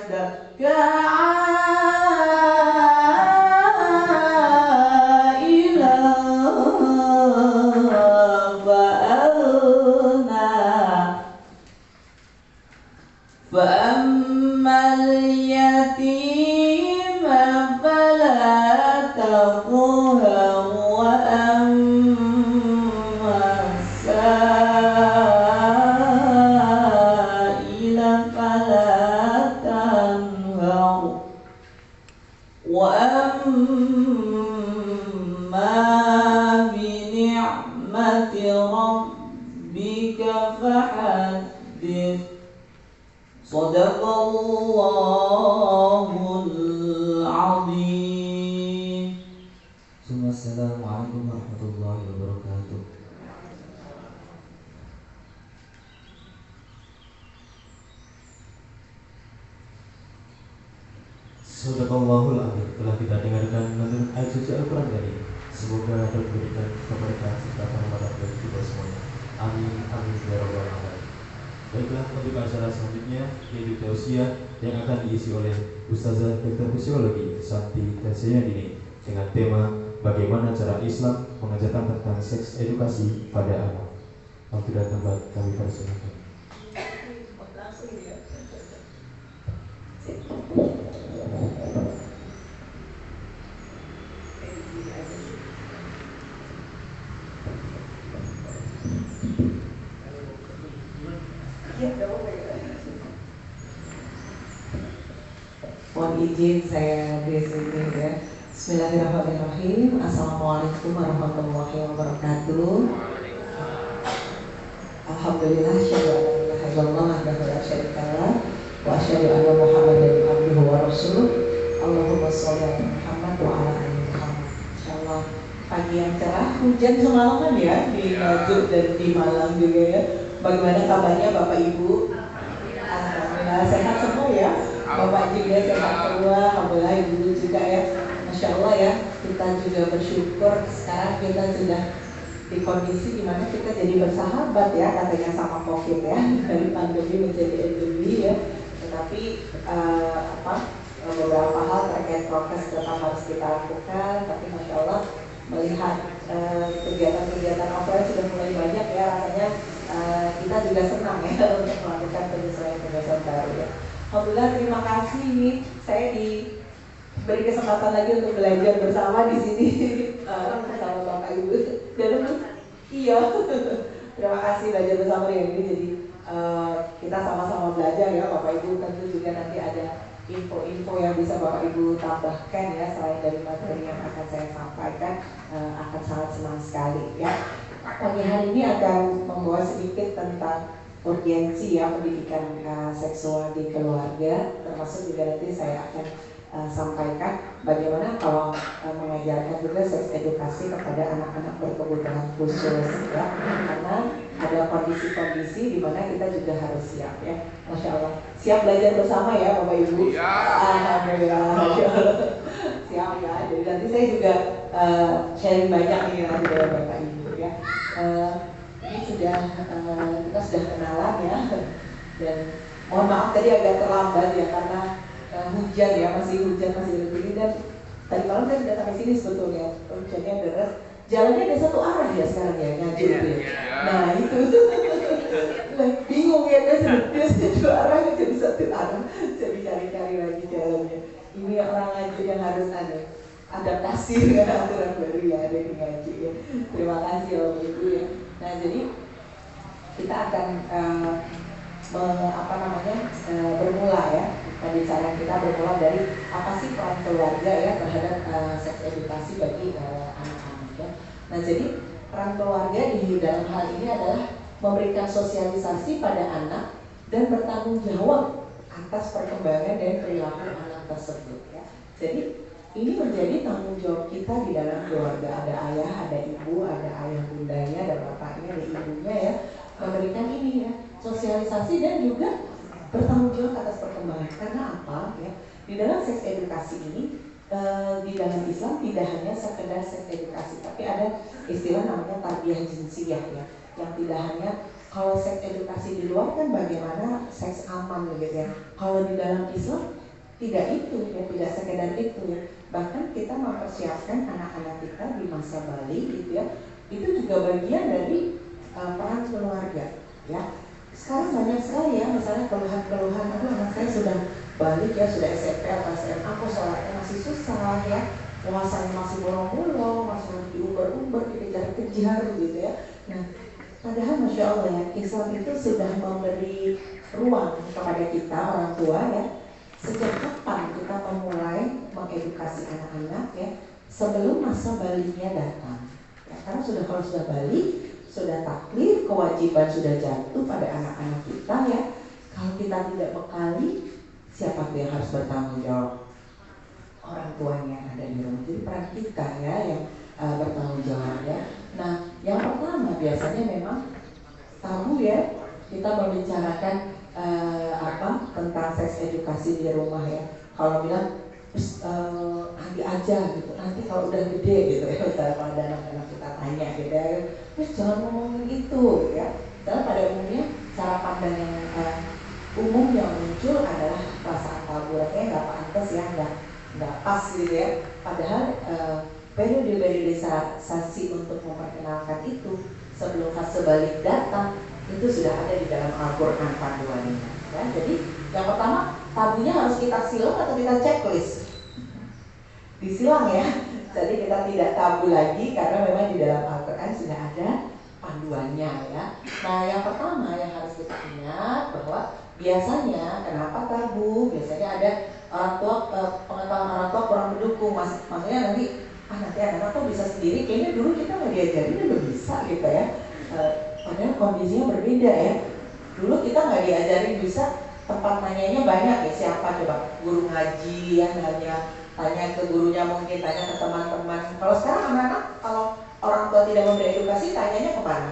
فزكى فأما اليتيم فلا تقهر وأما السائل فلا تنهر وأما بنعمة ربك فحدث صدق الله العظيم. Assalamualaikum warahmatullahi wabarakatuh. Sadaqallahul azim. Telah kita dengarkan menurut ayat suci Al-Quran tadi. Semoga dapat memberikan keberkahan serta rahmat bagi kita semuanya. Amin amin ya rabbal alamin. Baiklah, untuk acara selanjutnya yaitu tausiah yang akan diisi oleh Ustazah Dr. Fisiologi Santi Tasyadini dengan tema bagaimana cara Islam mengajarkan tentang seks edukasi pada anak. Waktu dan tempat kami persilakan. Mohon izin saya di sini ya. Bismillahirrahmanirrahim. Assalamualaikum warahmatullahi wabarakatuh. Alhamdulillah, syukur alhamdulillah wahdahu la syarikalah wa asyhadu anna Muhammadan abduhu wa rasuluh. Allahumma shalli ala Muhammad wa ala ali Muhammad. Insyaallah pagi yang cerah, hujan semalaman ya di Nganjuk dan di Malang juga ya. Bagaimana kabarnya Bapak Ibu? Alhamdulillah sehat semua ya. Bapak juga sehat semua, alhamdulillah Ibu juga ya. Masya Allah ya, kita juga bersyukur sekarang kita sudah di kondisi dimana kita jadi bersahabat ya, katanya sama COVID ya, dari pandemi menjadi endemi ya. Tetapi beberapa hal terkait prokes tetap harus kita lakukan. Tapi Masya Allah melihat kegiatan-kegiatan offline sudah mulai banyak ya, rasanya kita juga senang ya untuk melakukan penyesuaian-penyesuaian baru ya. Alhamdulillah, terima kasih nih, saya diberi kesempatan lagi untuk belajar bersama di sini bersama Bapak Ibu. Dan iya, terima kasih belajar bersama dengan ini. Jadi kita sama-sama belajar ya Bapak Ibu. Tentu juga nanti ada info-info yang bisa Bapak Ibu tambahkan ya selain dari materi yang akan saya sampaikan. Akan sangat senang sekali ya. Pagi hari ini akan membawa sedikit tentang urgensi ya pendidikan seksual di keluarga, termasuk juga nanti saya akan sampaikan bagaimana kalau mengajarkan juga seks edukasi kepada anak-anak berkebutuhan khusus ya, karena ada kondisi-kondisi di mana kita juga harus siap ya. Masya Allah, siap belajar bersama ya Bapak Ibu. Alhamdulillah, Masya Allah. Siap ya. Jadi nanti saya juga sharing banyak nih nanti dengan Bapak Ibu ya. Ini sudah kita sudah kenalan ya, dan mohon maaf tadi agak terlambat ya karena hujan ya, masih lebih, dan tadi malam saya sudah sampai sini sebetulnya, hujannya deras, jalannya ada satu arah ya sekarang ya, Nganjuk ya. Nah itu bingung ya kan, biasanya dua arah jadi satu arah, jadi cari-cari lagi jalannya. Ini orang Nganjuk yang harus ada adaptasi dengan aturan baru yang ada di Nganjuk ya. Terima kasih Bapak Ibu ya. Nah jadi kita akan bermula ya. Pembicaraan kita bermula dari apa sih peran keluarga ya terhadap seks edukasi bagi anak-anak ya. Nah jadi peran keluarga di dalam hal ini adalah memberikan sosialisasi pada anak dan bertanggung jawab atas perkembangan dan perilaku anak tersebut ya. Jadi ini menjadi tanggung jawab kita di dalam keluarga. Ada ayah, ada ibu, ada ayah bundanya, ada bapaknya, ada ibunya ya, memberikan ini ya, sosialisasi dan juga bertanggung jawab atas perkembangan. Karena apa ya? Di dalam seks edukasi ini, di dalam Islam tidak hanya sekedar seks edukasi, tapi ada istilah namanya tarbiyah jinsiyah ya, yang tidak hanya Kalau seks edukasi di luar kan bagaimana seks aman gitu ya. Kalau di dalam Islam tidak itu ya, tidak sekedar itu ya. Bahkan kita mempersiapkan anak-anak kita di masa balik gitu ya. Itu juga bagian dari peran keluarga ya. Sekarang banyak sekali ya, misalnya keluhan-keluhan, aduh anak saya sudah balik ya, sudah SMP atau SMA, kok sholatnya masih susah ya, puasanya masih bolong-bolong, masih harus diumbar-umbar, dikejar-kejar gitu ya. Nah, padahal Masya Allah ya, Islam itu sudah memberi ruang kepada kita orang tua ya. Sejak kapan kita memulai mengedukasi anak-anak ya, sebelum masa baliknya datang ya, karena kalau sudah balik, sudah taklif, kewajiban sudah jatuh pada anak-anak kita ya. Kalau kita tidak bekali, siapa yang harus bertanggung jawab? Orang tuanya yang ada di rumah. Jadi peran kita ya yang bertanggung jawab ya. Nah, yang pertama biasanya memang tabu ya, kita membicarakan tentang seks edukasi di rumah ya. Kalau bilang nanti aja gitu, nanti kalau udah gede gitu ya, misalnya pada anak-anak kita tanya gitu ya, terus jangan ngomongin itu ya. Karena pada umumnya cara pandang yang umum yang muncul adalah perasaan tabu, rasanya nggak pantas ya, nggak pas gitu ya. Padahal periode-periode sasi untuk memperkenalkan itu sebelum fase balik datang itu sudah ada di dalam Al-Quran panduannya ya. Jadi yang pertama, tabunya harus kita silang atau kita checklist? Disilang ya. Jadi kita tidak tabu lagi karena memang di dalam Al-Quran sudah ada panduannya ya. Nah, yang pertama yang harus kita ingat bahwa biasanya kenapa tabu? Biasanya ada orang tua, pengetahuan orang tua kurang mendukung. Maksudnya nanti anak kok bisa sendiri, kayaknya dulu kita nggak diajarin udah bisa gitu ya. Padahal kondisinya berbeda ya. Dulu kita nggak diajarin bisa, tempat nanyanya banyak ya, siapa coba? Guru ngaji ya, tanya ke gurunya, mungkin tanya ke teman-teman. Kalau sekarang anak-anak, kalau orang tua tidak memberi edukasi, tanyanya kemana?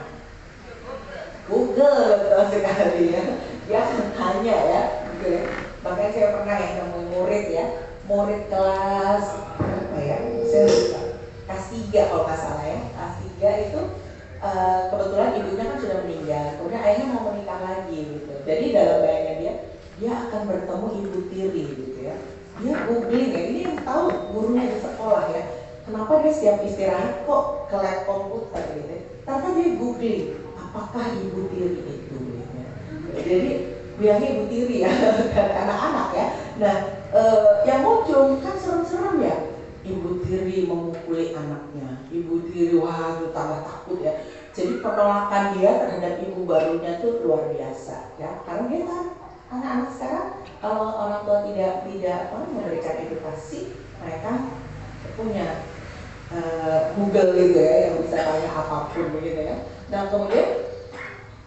Google betul sekali ya. Dia tanya ya, gitu ya. Bahkan saya pernah yang nemuin murid ya, murid kelas berapa ya? Saya lupa. Kelas 3 kalau nggak salah ya. Kelas 3 itu kebetulan ibunya kan sudah meninggal, kemudian ayahnya mau menikah lagi gitu. Jadi dalam bayangan dia akan bertemu ibu tiri gitu ya. Dia googling ya, ini yang tahu gurunya di sekolah ya. Kenapa dia setiap istirahat kok ke lab komputer gitu ya. Karena dia googling, apakah ibu tiri itu gitu ya. Jadi bilangnya ibu tiri ya, anak-anak ya. Nah, yang muncul kan serem-serem ya. Ibu tiri memukuli anaknya, ibu tiri wah tambah takut ya. Jadi penolakan dia terhadap ibu barunya tuh luar biasa ya. Karena dia kan anak-anak sekarang kalau orang tua tidak memberikan edukasi, mereka punya Google gitu ya yang bisa tanya apapun begitu ya. Nah kemudian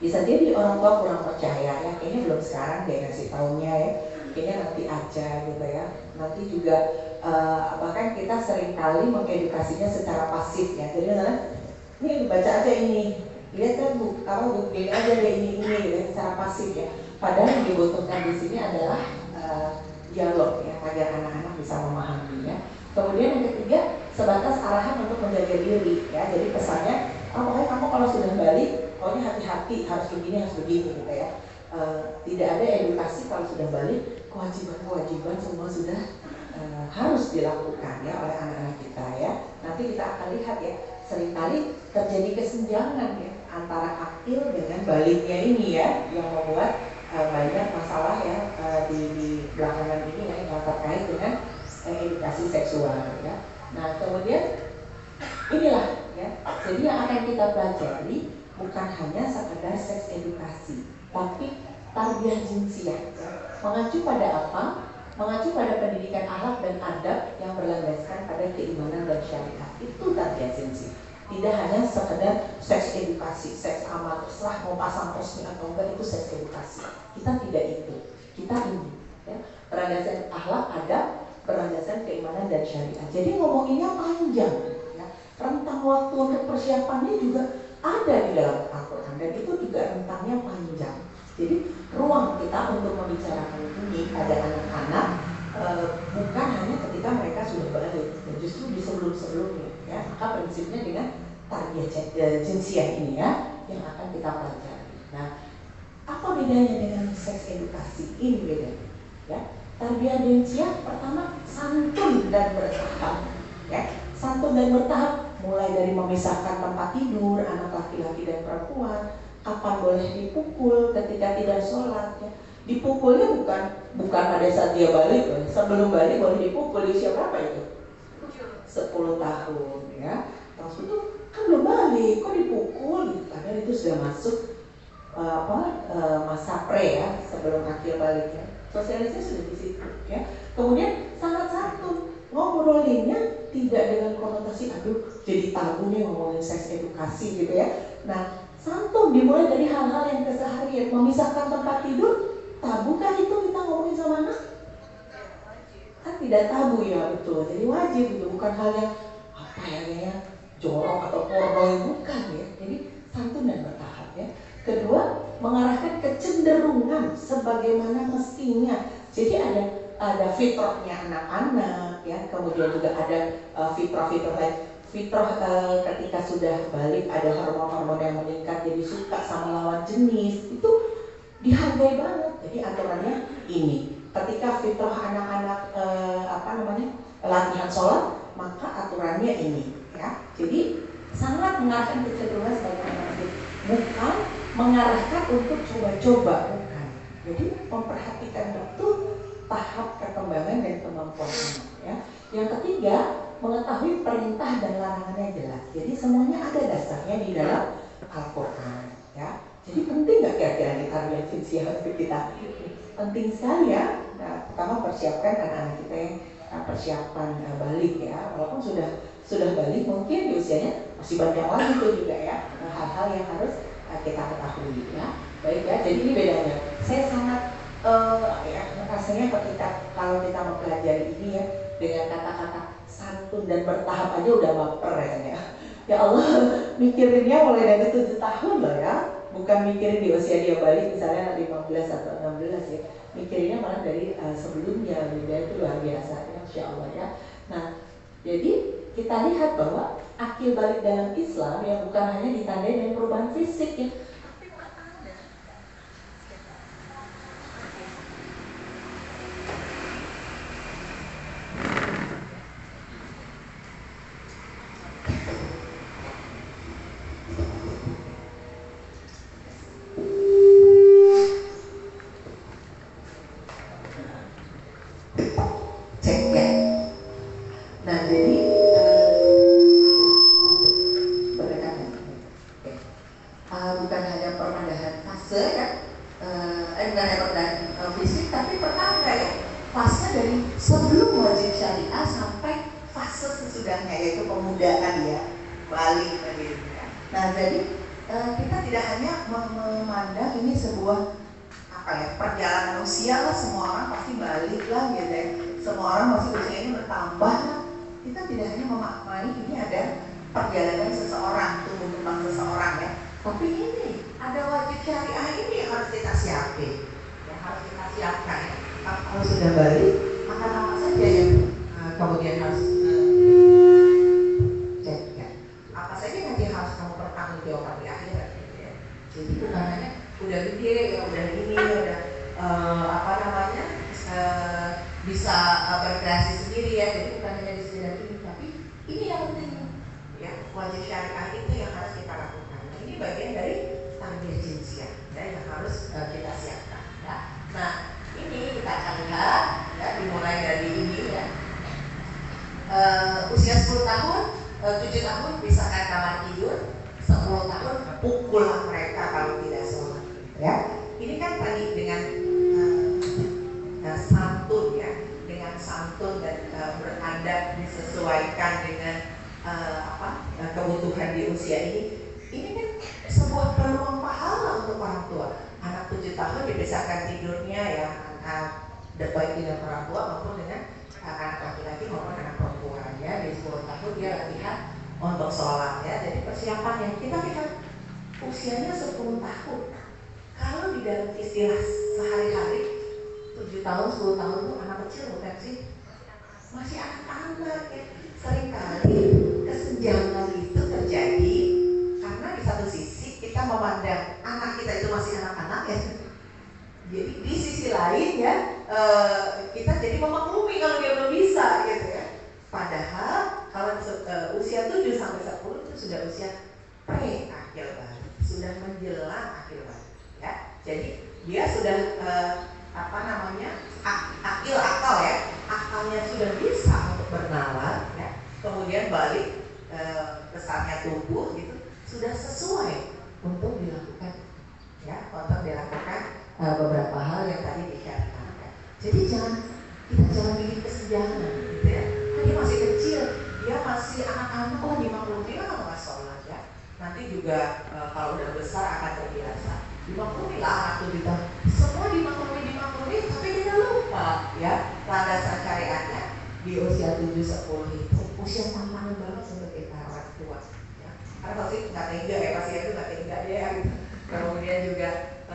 bisa jadi orang tua kurang percaya ya, kayaknya belum sekarang deh ngasih taunya ya, kayaknya nanti aja gitu ya. Nanti juga bahkan kita seringkali mengedukasinya secara pasif ya. Jadi misalnya ini baca aja ini, lihat kan buktiin aja deh ini gitu, secara pasif ya. Padahal yang dibutuhkan di sini adalah dialog ya, agar anak-anak bisa memahami ya. Kemudian yang ketiga, sebatas arahan untuk menjaga diri ya. Jadi pesannya, pokoknya kamu kalau sudah balik, pokoknya hati-hati, harus begini gitu ya. Tidak ada edukasi kalau sudah balik, kewajiban-kewajiban semua sudah harus dilakukan ya oleh anak-anak kita ya. Nanti kita akan lihat ya, seringkali terjadi kesenjangan ya antara akil dengan baliknya ini ya, yang membuat banyak masalah ya di belakangan ini ya, yang terkait dengan edukasi seksual ya. Nah kemudian inilah ya, jadi yang akan kita pelajari bukan hanya sekedar seks edukasi, tapi tarbiyah jinsiah ya. Mengacu pada apa? Mengacu pada pendidikan akhlak dan adab yang berlandaskan pada keimanan dan syariat. Itu tarbiyah jinsiah. Tidak hanya sekedar seks edukasi, seks amal, terserah mau pasang posnya atau enggak, itu seks edukasi. Kita tidak itu. Kita ini ya, berlandaskan akhlak, adab, berlandaskan keimanan dan syariat. Jadi ngomonginnya panjang ya. Rentang waktu untuk persiapannya juga ada di dalam Al-Quran, dan itu juga rentangnya panjang. Jadi ruang kita untuk membicarakan ini pada anak-anak bukan hanya ketika mereka sudah balik, justru di sebelum-sebelumnya ya. Maka prinsipnya dengan tarbiyah jinsiah ini ya yang akan kita pelajari. Nah bedanya dengan seks edukasi? Ini bedanya, ya. Tarbiyah dinsia pertama santun dan bertahap, ya. Santun dan bertahap mulai dari memisahkan tempat tidur anak laki-laki dan perempuan, kapan boleh dipukul ketika tidak sholat, ya. Dipukulnya bukan pada saat dia balik, ya. Sebelum balik boleh dipukul. Usia berapa itu? 10 tahun, ya. Terus itu kan belum balik, kok dipukul? Padahal itu sudah masuk masa pre, ya, sebelum akhir baliknya. Sosialisasi sudah di situ, ya. Kemudian sangat santun, ngobrolinnya tidak dengan konotasi aduh jadi tabu nih ngomongin seks edukasi gitu, ya. Nah, santun dimulai dari hal-hal yang keseharian. Memisahkan tempat tidur, tabu kan itu kita ngomongin sama anak? Kan tidak tabu, ya, betul. Jadi wajib itu, bukan hal yang apa ya jorok atau porno, bukan, ya. Jadi santun dan bertahap, ya. Kedua, mengarahkan kecenderungan sebagaimana mestinya. Jadi ada fitrahnya anak-anak, ya. Kemudian juga ada fitrah-fitrah lain. Fitrah ketika sudah balik ada hormon-hormon yang meningkat, jadi suka sama lawan jenis, itu dihargai banget. Jadi aturannya ini. Ketika fitrah anak-anak latihan sholat, maka aturannya ini, ya. Jadi sangat mengarahkan kecenderungan sebagaimana mestinya, bukan mengarahkan untuk coba-coba, bukan. Jadi memperhatikan betul tahap perkembangan dan kemampuan anak, ya. Yang ketiga, mengetahui perintah dan larangannya jelas. Jadi semuanya ada dasarnya di dalam Al-Quran, ya. Jadi penting nggak kira-kira kita lihat harus kita? Penting sekali, ya. Nah, pertama persiapkan anak-anak kita yang persiapan balik, ya. Walaupun sudah balik, mungkin di usianya masih banyak lagi itu juga, ya. Hal-hal yang harus kita ketahui, ya. Baik, ya. Jadi ini bedanya. Saya sangat rasanya ketika kalau kita mempelajari ini, ya, dengan kata-kata santun dan bertahap aja udah baper, ya. Ya Allah, mikirinnya mulai dari 7 tahun loh, ya. Bukan mikirin di usia dia balik misalnya 15 atau 16, ya. Mikirinnya malah dari sebelumnya, itu luar biasa, ya, Masya Allah, ya. Nah, jadi kita lihat bahwa akil balik dalam Islam, ya, bukan hanya ditandai dengan perubahan fisik, ya. Jadi di sisi lain ya kita jadi memaklumi kalau dia belum bisa gitu ya. Padahal kalau usia 7 sampai 10 itu sudah usia akhir balik, sudah menjelang akhir balik ya. Jadi dia sudah akil akal ya, akalnya sudah bisa untuk bernalar ya. Kemudian balik besarnya tubuh gitu sudah sesuai untuk dilakukan ya, untuk dilakukan beberapa hal yang tadi disyariatkan. Jadi kita jangan bikin kesenjangan gitu ya. Dia masih kecil, dia masih anak-anak, dimaklumi lah kalau nggak sholat ya. Nanti juga kalau udah besar akan terbiasa. Dimaklumi lah anak tuh kita. Semua dimaklumi, tapi kita lupa ya. Landasan syariatnya di usia 7-10 itu usia tampan banget sebagai orang tua. Ya. Karena pasti nggak tega ya, pasien itu nggak tega ya. Gitu. Kemudian juga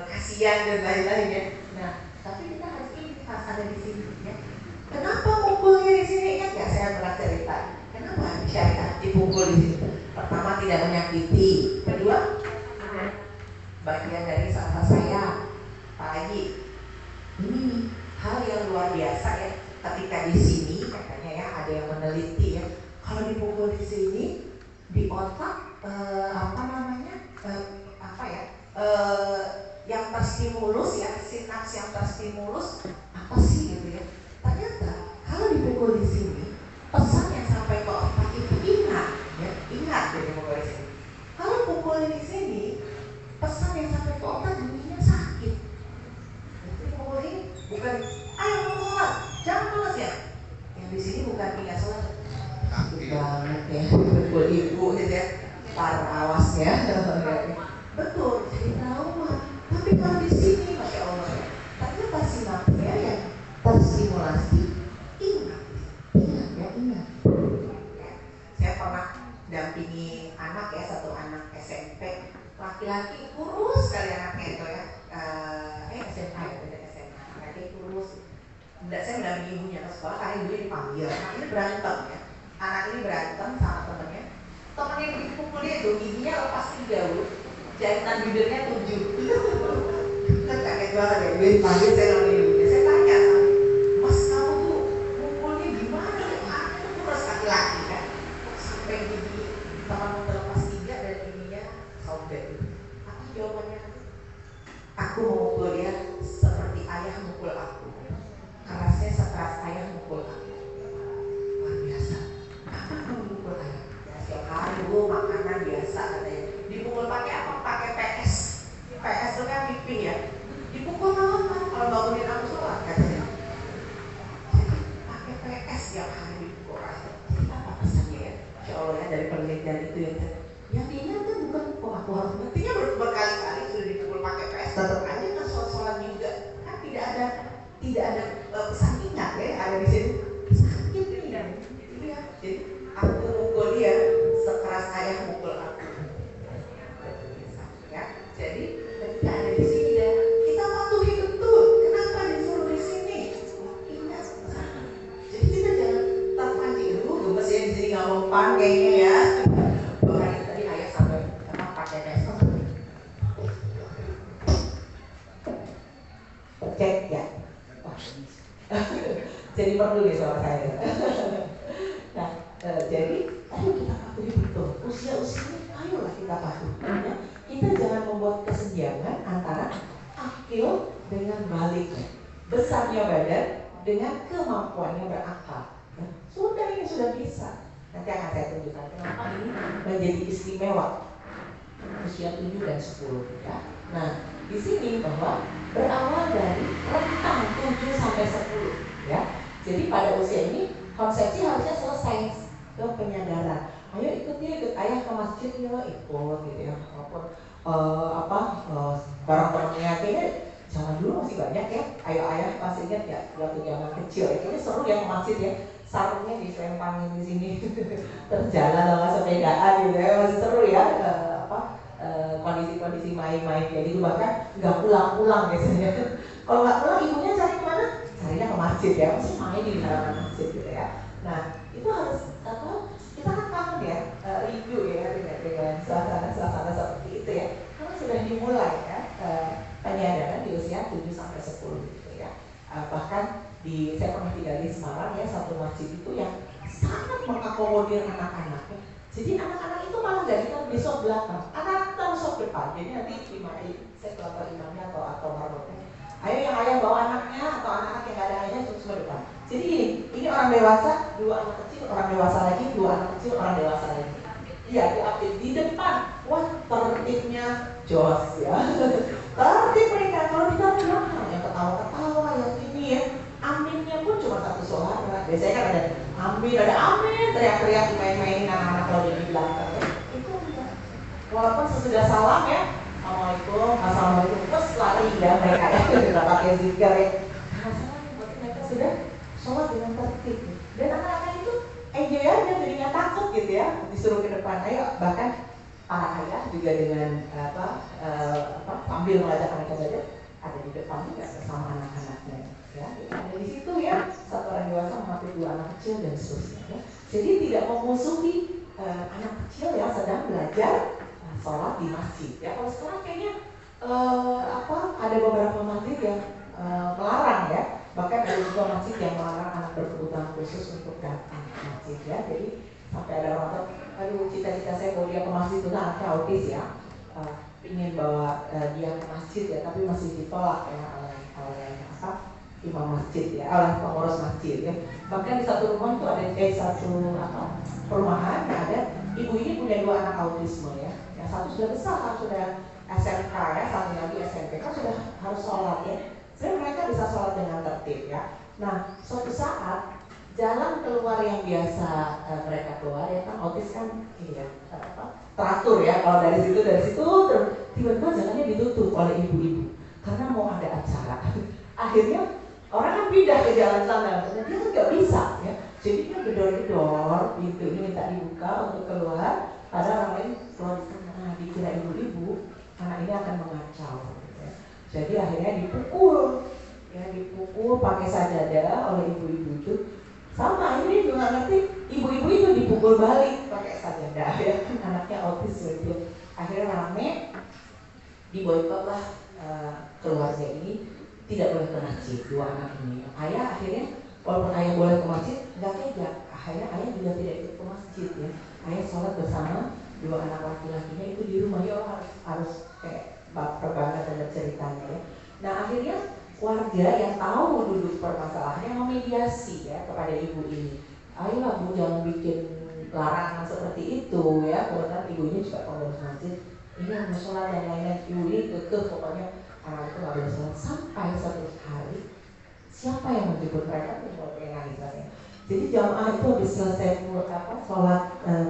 kasihan dan lain-lain ya. Nah, tapi kita harus ada di sini ya. Kenapa mukulnya di sini? Ingat nggak saya pernah cerita? Kenapa syariat dipukul di sini? Pertama, tidak menyakiti. Kedua, bagian dari sahabat saya, Pak Haji. Ini hal yang luar biasa ya. Ketika di sini katanya ya ada yang meneliti ya. Kalau dipukul di sini di otak yang terstimulus ya, sinaps yang terstimulus apa sih gitu ya. Ternyata kalau dipukul di sini pesan yang sampai ke otak itu ingat jadi pukul di sini. Kalau pukul di sini pesan yang sampai ke otak bunyinya sakit. Jadi pukul ini bukan ayo sholat, jangan malas ya. Yang di sini bukan ingat sholat, sakit banget ya, pukul ibu gitu ya, para awasnya. Betul, jadi trauma. Tapi kalau di sini, masya Allah, ternyata sinapsnya yang terstimulasi ingat. Saya pernah dampingi anak ya, satu anak SMP, laki-laki kurus sekali anaknya itu ya, SMA ya, beda SMA, laki kurus. Saya mendampingi ibunya ke sekolah karena ibunya dipanggil. Anak ini berantem ya, sama temennya yang dipukul dia itu giginya lepas 3 jahitan bibirnya 7. Kan kaget banget ya, gue dipanggil saya namanya ibunya. Saya tanya, Mas kamu tuh mukulnya gimana? Anaknya tuh kurus laki-laki kan, sampai gigi teman terlepas 3 dan giginya sobek. Apa jawabannya? Aku memukul dia seperti ayah mukul aku, kerasnya sekeras ayah mukul aku. Luar biasa. Apa kamu mukul ayah? Ya setiap hari bu, makanan biasa katanya. Dipukul pakai apa? Pakai PS. PS itu kan piping ya. Dipukul apa? Kalau bangunin aku sholat katanya. Jadi pakai PS tiap hari dipukul. Jadi apa pesannya ya? Insya Allah ya dari penelitian itu ya. Yang diingat kan bukan aku harus buktinya berkali-kali sudah dipukul pakai PS. Tetap aja kan sholat juga. Kan tidak ada pesan ingat ya ada di sini. Sakit ini kan. Jadi aku mukul dia sekeras ayah mukul aku. Jadi ketika ada di sini ya, kita patuhi betul. Kenapa disuruh di sini? Ingat pesan. Jadi kita jangan terpancing dulu. Gemes ya di sini nggak mau kayaknya ya. Bahkan tadi ayah sampai pakai besok. Cek ya. Jadi perlu nih suara saya. Nah, jadi ayo kita patuhi betul. Usia ini ayolah kita patuhi. Kita jangan membuat kesenjangan antara akil dengan balik, besarnya badan dengan kemampuannya berakal. Nah, ini sudah bisa. Nanti akan saya tunjukkan kenapa ini menjadi istimewa usia 7 dan 10 ya. Nah, di sini bahwa berawal dari rentang 7 sampai 10 ya. Jadi pada usia ini konsepsi harusnya selesai ke penyadaran. Ayo ikut ayah ke masjid ya, ikut gitu ya. Walaupun barang temennya kayaknya zaman dulu masih banyak ya. Ayo ayah masih ingat ya waktu zaman kecil ya. Kayaknya seru ya ke masjid ya. Sarungnya diselempangin di sini, terjalan sama sepedaan gitu ya, masih seru ya. Kondisi-kondisi main-main kayak gitu, bahkan nggak pulang-pulang biasanya. Kalau nggak pulang ibunya cari kemana? Carinya ke masjid ya, masih main di halaman masjid gitu ya. Nah itu harus kita kan kangen ya, rindu ya dengan suasana seperti itu ya. Karena sudah dimulai ya penyadaran di usia 7 sampai 10 gitu ya. Bahkan saya pernah tinggal di Semarang ya, satu masjid itu yang sangat mengakomodir anak-anaknya. Jadi anak-anak itu malah gak kita besok belakang, anak-anak harus sok depan. Jadi nanti saya kelompok imamnya atau marmotnya, ayo yang ayah bawa anaknya atau anak-anak yang gak ada ayahnya semua depan. Jadi ini orang dewasa, 2 anak kecil, orang dewasa lagi, 2 anak kecil, orang dewasa lagi. Iya, diupdate di depan. Wah, tertibnya jos ya. Tertib mereka. Kalau kita belakang yang ketawa-ketawa, yang ini ya, aminnya pun cuma satu suara. Biasanya kan ada amin, teriak-teriak dimain-mainin anak-anak kalau di belakang. Itu enggak. Walaupun sesudah salam ya, assalamualaikum, terus lari ya mereka ya, sudah pakai zikir ya. Karena mereka sudah sholat dengan tertib. Dan anak-anak itu enjoy aja, jadi nggak takut gitu ya, disuruh ke depan. Ayo, bahkan para ayah juga dengan sambil mengajak mereka belajar, ada di depan juga bersama anak-anaknya. Ya, ada di situ ya, satu orang dewasa menghafal 2 anak kecil dan seterusnya. Ya. Jadi tidak memusuhi anak kecil yang sedang belajar sholat di masjid. Ya, kalau sekarang kayaknya ada beberapa masjid yang melarang ya. Bahkan ada juga masjid yang melarang anak berkebutuhan khusus untuk datang ke masjid ya. Jadi sampai ada orang tua, aduh cita-cita saya kalau dia ke masjid itu anaknya autis ya, ingin bawa dia ke masjid ya, tapi masih ditolak ya oleh imam masjid ya, oleh pengurus masjid ya. Bahkan di satu rumah itu ada satu perumahan ada ibu ini punya 2 anak autisme ya. Yang satu sudah besar, sudah SMK ya, satu lagi SMP kan sudah harus sholat ya. Sebenarnya mereka bisa sholat dengan tertib ya. Nah, suatu saat jalan keluar yang biasa mereka keluar ya kan, autis kan ini ya, teratur ya, kalau dari situ tiba-tiba jalannya ditutup oleh ibu-ibu karena mau ada acara. Akhirnya orang kan pindah ke jalan sana, dia kan nggak bisa ya, jadi dia gedor-gedor pintu ini minta dibuka untuk keluar. Ada orang lain keluar di sana, dikira ibu-ibu, anak ini akan mengacau. Ya. Jadi akhirnya dipukul pakai sajadah oleh ibu-ibu itu. Sama ini juga ngerti, ibu-ibu itu dipukul balik pakai sajadah ya, anaknya autis gitu. Akhirnya rame, diboikot lah keluarga ini, tidak boleh ke masjid 2 anak ini. Ayah akhirnya, walaupun ayah boleh ke masjid, nggak tega. Akhirnya ayah juga tidak ikut ke masjid ya. Ayah sholat bersama 2 anak laki-lakinya itu di rumah ya, harus kayak berbangga dan ceritanya ya. Nah akhirnya warga yang tahu duduk permasalahannya memediasi ya kepada ibu ini. Ayolah Bu, jangan bikin larangan seperti itu ya. Kebetulan ibunya juga pengurus masjid. Ini harus sholat dan lain-lain. Ibu ini kekeh pokoknya anak itu nggak boleh sholat. Sampai satu hari siapa yang menjemput mereka itu kalau pengen nangis ya. Jadi jamaah itu habis selesai sholat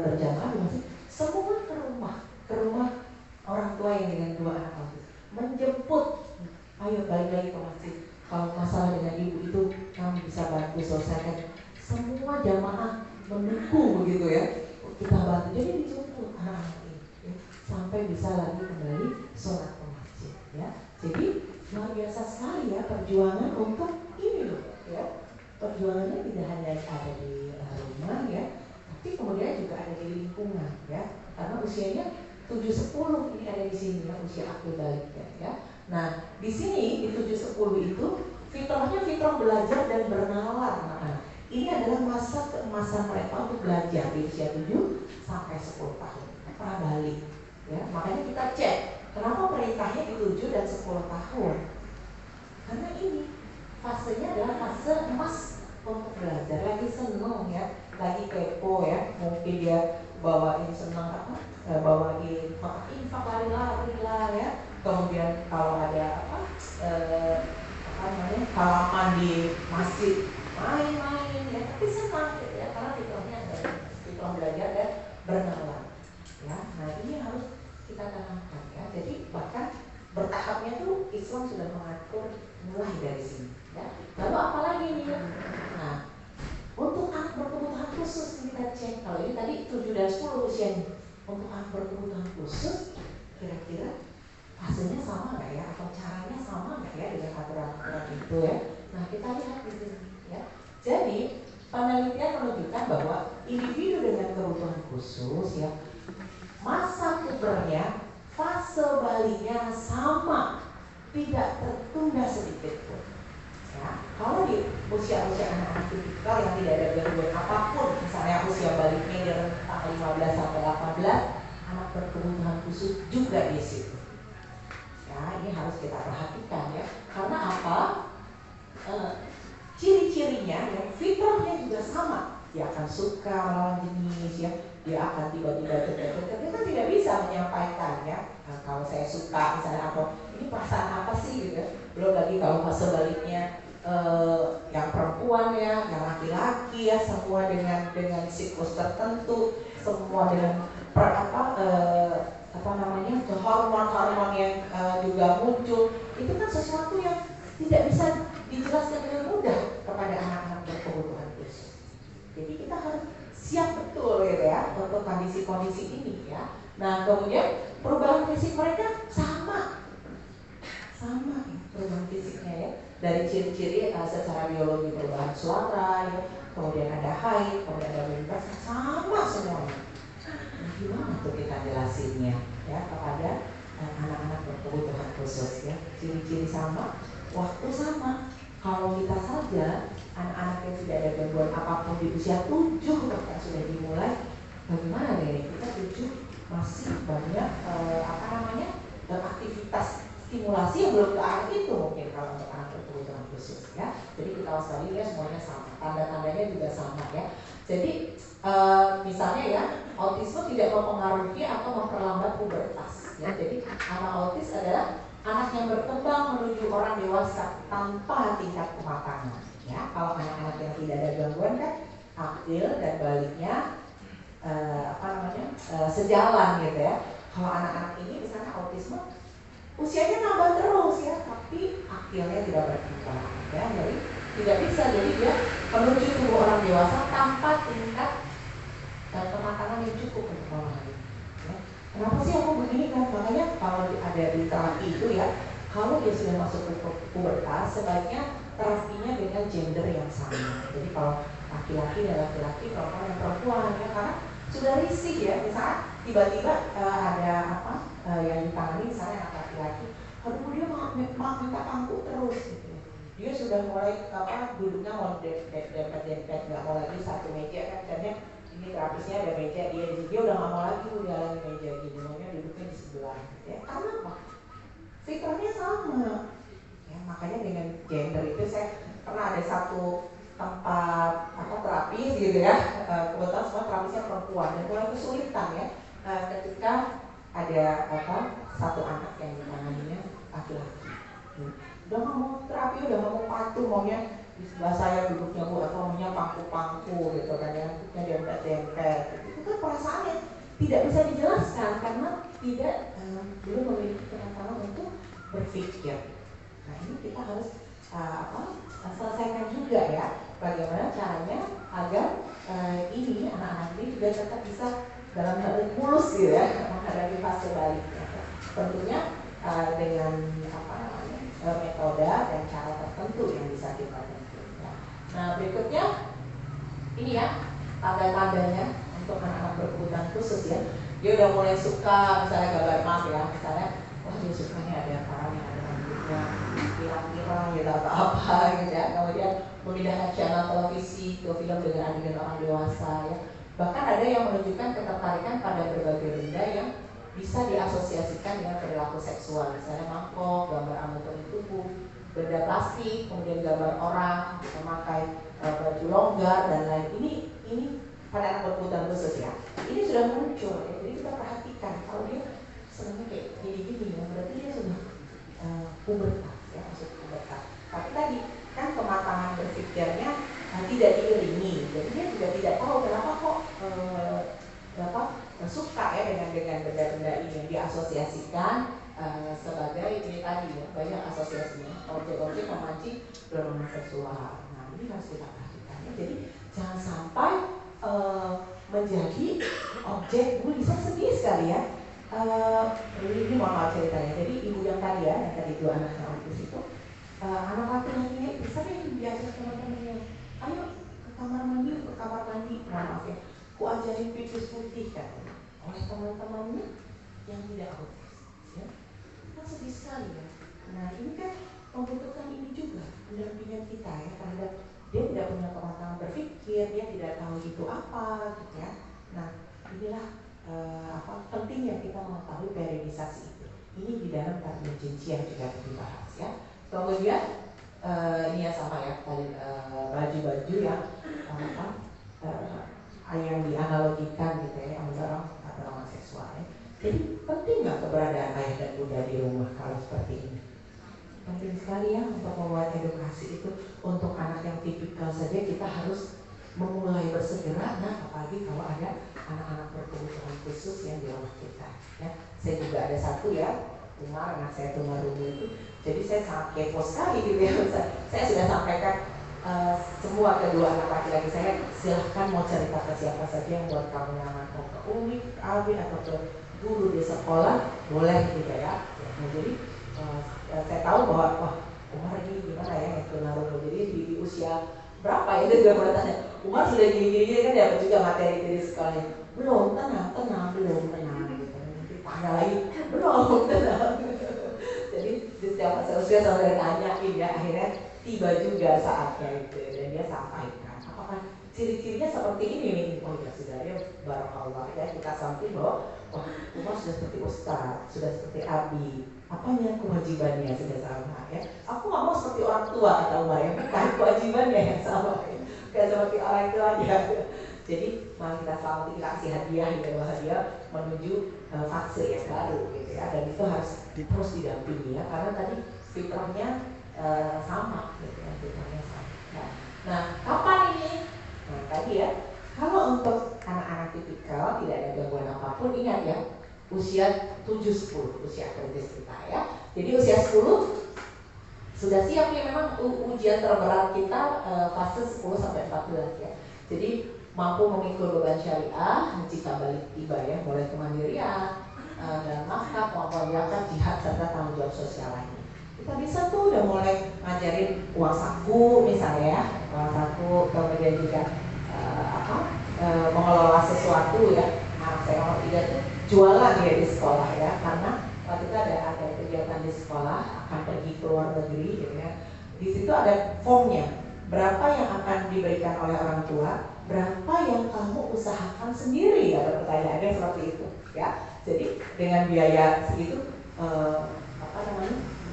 berjamaah di masjid, semua ke rumah orang tua yang dengan 2 anak autis, menjemput. Ayo balik lagi ke masjid. Kalau masalah dengan ibu itu kami bisa bantu selesaikan. Semua jamaah mendukung begitu ya. Kita bantu. Jadi dijemput anak-anak ini ya, sampai bisa lagi kembali sholat ke masjid ya. Jadi luar biasa sekali ya perjuangan untuk ini loh ya. Perjuangannya tidak hanya ada di rumah ya, tapi kemudian juga ada di lingkungan ya. Karena usianya 7-10 ini ada di sini ya, usia akil balik ya. Nah, di sini di 7-10 itu fitrahnya fitrah belajar dan bernalar. Nah, ini adalah masa keemasan mereka untuk belajar di usia 7 sampai 10 tahun. Prabalik. Ya, makanya kita cek kenapa perintahnya di 7 dan 10 tahun. Karena ini fasenya adalah fase emas untuk belajar. Lagi seneng ya, lagi kepo ya. Mungkin dia bawain seneng bawain infak lari-lari lah ya. Kemudian kalau ada halaman di masjid main-main ya, tapi senang gitu ya, karena fitrahnya ada fitrah belajar dan bernalar ya. Nah ini harus kita tanamkan ya. Jadi bahkan bertahapnya tuh Islam sudah mengatur mulai dari sini ya. Lalu apalagi nih ya? Nah untuk anak berkebutuhan khusus kita cek, kalau ini tadi 7 dan 10 usianya. Untuk anak berkebutuhan khusus kira-kira hasilnya sama nggak ya, atau caranya sama nggak ya dengan aturan-aturan itu ya. Nah kita lihat di sini ya. Jadi penelitian menunjukkan bahwa individu dengan kebutuhan khusus ya, masa pubernya, fase baliknya sama tidak tertunda sedikit pun. Ya, kalau di usia-usia anak-anak tipikal yang tidak ada gangguan apapun, misalnya usia baliknya di rentang 15 sampai 18, anak berkebutuhan khusus juga di situ. Ya, ini harus kita perhatikan ya. Karena apa? Ciri-cirinya ya, fitrahnya juga sama. Dia akan suka lawan jenis ya, dia akan tiba-tiba dekat-dekat. Dia kan tidak bisa menyampaikan ya. Nah, kalau saya suka misalnya apa, ini perasaan apa sih gitu. Belum lagi kalau sebaliknya yang perempuan ya, yang laki-laki ya, semua dengan siklus tertentu, semua dengan hormon-hormon yang juga muncul. Itu kan sesuatu yang tidak bisa dijelaskan dengan mudah kepada anak-anak berkebutuhan khusus. Jadi kita harus siap betul gitu ya untuk kondisi-kondisi ini ya. Nah kemudian perubahan fisik mereka sama perubahan fisiknya ya. Dari ciri-ciri secara biologi perubahan suara ya, kemudian ada haid, kemudian ada mimpas, sama semuanya. Nah, gimana tuh kita jelasinnya ya kepada anak-anak berkebutuhan khusus ya. Ciri-ciri sama, waktu sama. Kalau kita saja anak-anak yang tidak ada gangguan apapun di usia 7 bahkan sudah dimulai, bagaimana nih kita 7 masih banyak aktivitas stimulasi yang belum ke arah itu mungkin kalau untuk anak berkebutuhan khusus ya. Jadi kita waspadai ya semuanya sama, tanda-tandanya juga sama ya. Jadi misalnya ya, autisme tidak mempengaruhi atau memperlambat pubertas ya. Jadi anak autis adalah anak yang berkembang menuju orang dewasa tanpa tingkat kematangan ya. Kalau anak-anak yang tidak ada gangguan kan akil dan baliknya sejalan gitu ya. Kalau anak-anak ini misalnya autisme usianya nambah terus ya, tapi akilnya tidak berkembang ya. Jadi tidak bisa, jadi dia menuju tubuh orang dewasa tanpa tingkat kematangan yang cukup untuk memahami ya. Kenapa sih aku begini kan? Makanya kalau ada di terapi itu ya, kalau dia sudah masuk ke pubertas, sebaiknya terapinya dengan gender yang sama. Jadi kalau laki-laki dan laki-laki, perempuan dan perempuan ya, karena sudah risih ya. Misalnya tiba-tiba ada yang ditangani misalnya anak laki-laki, aduh dia minta pangku terus gitu. Dia sudah mulai duduknya mau dempet-dempet, nggak mau lagi satu meja kan, misalnya ini terapisnya ada meja, dia udah nggak mau lagi jalan di meja gini, maunya duduknya di sebelah ya. Karena apa? Fitrahnya sama ya. Makanya dengan gender itu saya pernah ada satu tempat terapis gitu ya, kebetulan semua terapisnya perempuan dan mulai kesulitan ya ketika ada satu anak yang ditanganinya laki-laki. Udah nggak mau terapi, udah nggak mau patuh, maunya di sebelah saya duduknya bu, atau maunya pangku-pangku gitu kan ya, dempet-dempet. Itu kan perasaan yang tidak bisa dijelaskan karena tidak belum memiliki kemampuan untuk berpikir. Nah ini kita harus selesaikan juga ya, bagaimana caranya agar ini anak-anak ini juga tetap bisa dalam hal mulus gitu ya menghadapi fase baliknya. Tentunya dengan metode dan cara tertentu yang bisa kita tentukan. Nah berikutnya ini ya tanda-tandanya untuk anak-anak berkebutuhan khusus ya. Dia udah mulai suka misalnya gambar map ya, misalnya wah dia sukanya ada orang yang ada rambutnya pirang-pirang gitu atau apa gitu ya. Kemudian memindahkan channel televisi ke film dengan adegan orang dewasa ya. Bahkan ada yang menunjukkan ketertarikan pada berbagai benda yang bisa diasosiasikan dengan perilaku seksual, misalnya mangkok, gambar anatomi tubuh, benda plastik, kemudian gambar orang, memakai baju longgar dan lain. Ini pada anak berkebutuhan khusus ya. Ini sudah muncul ya. Jadi kita perhatikan kalau dia senangnya kayak gini-gini ya, berarti dia sudah pubertas ya, masuk pubertas. Tapi tadi kan kematangan berpikirnya tidak diiringi, jadi dia juga tidak tahu kenapa kok suka ya dengan benda-benda ini yang diasosiasikan sebagai ini tadi ya, banyak asosiasinya objek-objek memancing dorongan seksual. Nah ini harus kita perhatikan ya. Jadi jangan sampai menjadi objek. Dulu bisa sedih sekali ya. Ini mohon maaf ceritanya. Jadi ibu yang tadi ya, yang tadi dua anaknya autis itu, anak laki-lakinya bisa nih diajak teman-temannya, ayo ke kamar mandi, maaf ya, ku ajarin pipis putih kan, oleh teman-temannya yang tidak autis. Ya, kan sedih sekali ya. Nah ini kan membutuhkan ini juga pendampingan kita ya, terhadap dia tidak punya kemampuan berpikir, dia tidak tahu itu apa gitu ya. Nah inilah pentingnya kita mengetahui periodisasi itu. Ini di dalam tarbiyah jinsiyah juga dibahas ya. Kemudian ini ya sama ya tadi baju-baju yang yang dianalogikan gitu ya, yang mendorong hubungan seksual ya. Jadi penting nggak keberadaan ayah dan bunda di rumah kalau seperti ini? Penting sekali ya untuk membuat edukasi itu. Untuk anak yang tipikal saja kita harus memulai bersegera. Nah apalagi kalau ada anak-anak berkebutuhan khusus yang di rumah kita ya. Saya juga ada satu ya, Umar, anak saya tunarungu itu. Jadi saya sangat kepo sekali gitu ya. Saya sudah sampaikan semua kedua anak laki-laki saya, silahkan mau cerita ke siapa saja yang buat kamu nyaman, mau ke Umi, ke Abi, atau ke guru di sekolah, boleh gitu ya. Nah, jadi saya tahu bahwa wah Umar ini gimana ya itu tunarungu. Jadi di usia berapa ya, dia juga boleh tanya, Umar sudah gini-gini kan dapat juga materi dari sekolahnya. Belum, tenang, belum, tenang gitu. Nanti tanya lagi, belum, tenang. Jadi di setiap fase usia selalu ditanyain ya, akhirnya tiba juga saatnya itu dan dia sampaikan apakah ciri-cirinya seperti ini nih. Oh ya sudah ya, barakallah ya, kita sampaikan bahwa wah Umar sudah seperti Ustaz, sudah seperti Abi, apanya kewajibannya sudah sama ya. Aku nggak mau seperti orang tua kata Umar ya, bukan kewajibannya yang sama ya, kayak seperti orang tua aja. Jadi mari kita selalu kita kasih hadiah gitu, hadiah menuju fase yang baru gitu ya, dan itu harus terus didampingi ya, karena tadi fitrahnya sama gitu ya, fitrahnya sama ya. Nah kapan ini? Nah tadi ya, kalau untuk anak-anak tipikal tidak ada gangguan apapun, ingat ya, usia 7-10 usia kritis kita ya. Jadi usia 10 sudah siap nih, memang ujian terberat kita fase 10-14 ya. Jadi mampu memikul beban syariah jika balik tiba ya, mulai kemandirian dan nafkah, kemampuan zakat, jihad, serta tanggung jawab sosial lainnya. Kita bisa tuh udah mulai ngajarin uang saku misalnya ya, uang saku, kemudian juga mengelola sesuatu ya. Nah saya nomor 3 tuh jualan ya di sekolah ya, karena waktu itu ada kegiatan di sekolah akan pergi ke luar negeri gitu ya. Di situ ada formnya, berapa yang akan diberikan oleh orang tua, berapa yang kamu usahakan sendiri, ada pertanyaannya seperti itu ya. Jadi dengan biaya segitu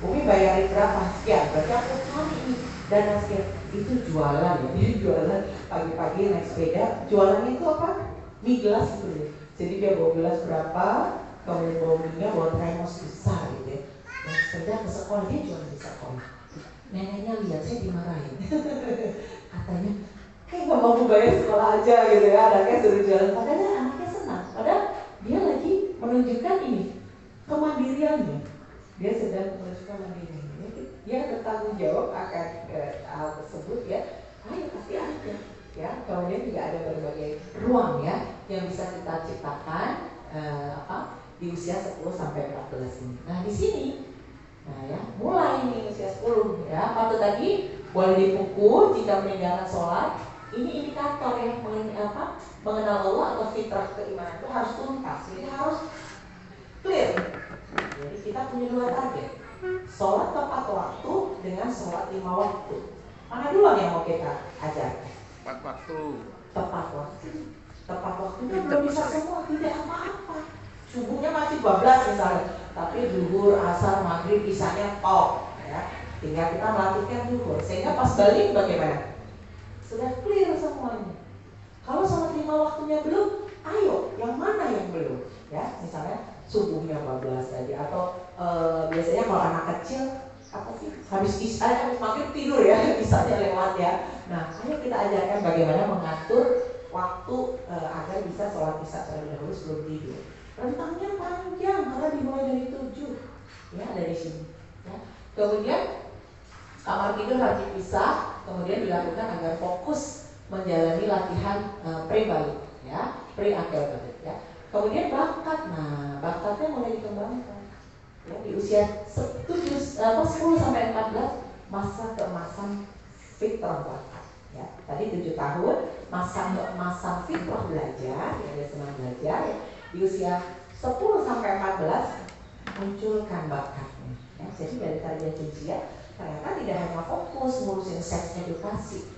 Umi bayarin berapa? Sekian, berarti aku cari nih dana sekian. Itu jualan ya, dia jualan pagi-pagi naik sepeda. Jualannya itu apa? Mie gelas gitu ya. Jadi dia bawa gelas berapa, kemudian bawa mie-nya, bawa termos besar gitu ya. Naik sepeda ke sekolah, dia jualan di sekolah. Neneknya lihat, saya dimarahin. Katanya, kayak gak mampu bayar sekolah aja gitu ya, anaknya suruh jualan. Padahal anaknya senang, padahal dia lagi menunjukkan ini, kemandiriannya. Dia sedang menunjukkan mandiriannya. Dia bertanggung jawab akan hal tersebut ya. Ayo kasih aja ya. Kemudian juga ada berbagai ruang ya yang bisa kita ciptakan di usia 10-14 ini. Nah di sini, nah ya mulai nih usia 10 ya. Waktu tadi boleh dipukul jika meninggalkan sholat. Ini indikator yang mengenal Allah atau fitrah keimanan itu harus tuntas. Jadi harus clear. Jadi kita punya 2 target, sholat tepat waktu dengan sholat 5 waktu. Mana duluan yang mau kita ajarkan? Tepat waktu. Tepat waktu. Tepat waktu itu belum bisa semua, tidak apa-apa. Subuhnya masih 12 misalnya, tapi zuhur, asar, maghrib, isanya top ya. Tinggal kita melakukan zuhur, sehingga pas balik bagaimana? Sudah clear semuanya. Kalau sholat 5 waktunya belum, ayo yang mana yang belum? Ya, misalnya subuhnya 12 tadi, atau biasanya kalau anak kecil apa sih, habis isya, habis maghrib tidur ya, isanya lewat ya. Nah, ayo kita ajarkan bagaimana mengatur waktu agar bisa sholat isya terlebih dahulu sebelum tidur. Rentangnya panjang karena dimulai dari 7 ya, dari sini ya. Kemudian kamar tidur harus dipisah, kemudian dilakukan agar fokus menjalani latihan pre-balik ya, pre-akil balik ya. Kemudian bakat, nah bakatnya mulai dikembangkan ya, di usia 10-14 masa keemasan fitrah bakat ya. Tadi 7 tahun masa fitrah belajar ya, dia senang belajar ya. Di usia 10-14 munculkan bakatnya ya. Jadi dari tarbiyah jaiziyah ternyata tidak hanya fokus ngurusin seks edukasi,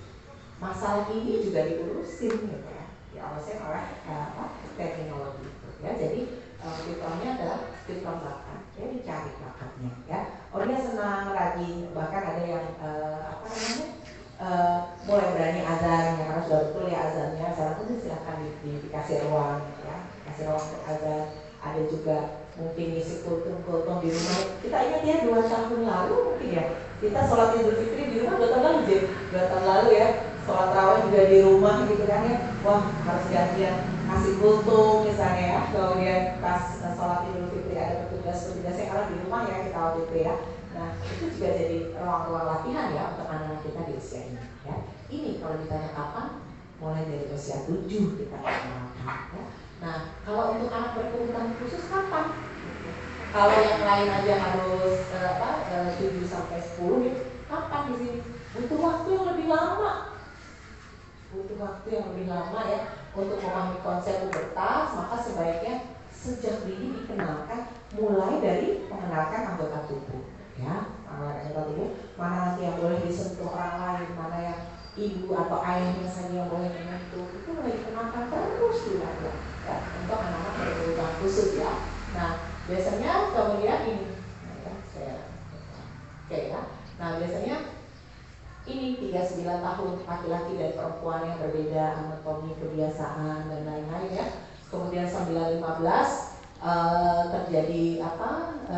masalah ini juga diurusin gitu ya, diawasin oleh teknologi itu ya. Jadi fitrahnya adalah fitrah bakat, ya dicari bakatnya ya. Oh dia senang rajin, bahkan ada yang mulai berani azan ya, karena sudah betul ya azannya. Sekarang pun silahkan dikasih ruang ya, kasih ruang untuk azan. Ada juga mungkin ngisi kultum di rumah. Kita ingat ya 2 tahun lalu mungkin ya, kita sholat Idul Fitri di rumah 2 tahun lalu, 2 tahun lalu ya, sholat raweh juga di rumah gitu kan ya. Wah harus gantian kasih kultum misalnya ya, kemudian pas sholat Idul Fitri ada petugas-petugasnya karena di rumah ya kita waktu itu ya. Nah itu juga jadi ruang-ruang latihan ya untuk anak-anak kita di usia ini ya. Ini kalau ditanya kapan, mulai dari usia 7 kita kenalkan ya. Nah kalau untuk anak berkebutuhan khusus kapan? Kalau yang lain aja harus 7 sampai 10 gitu, kapan di sini? Butuh waktu yang lebih lama. Butuh waktu yang lebih lama ya untuk memahami konsep pubertas, maka sebaiknya sejak dini dikenalkan, mulai dari mengenalkan anggota tubuh ya. Anggota tubuh mana nanti yang boleh disentuh orang lain, mana yang ibu atau ayahnya saja yang boleh menyentuh, itu mulai dikenalkan terus ya untuk anak-anak berkebutuhan khusus ya. Nah biasanya kemudian ini nah biasanya ini 39 tahun laki-laki dan perempuan yang berbeda anatomi, kebiasaan dan lain-lain ya. Kemudian 9-15 terjadi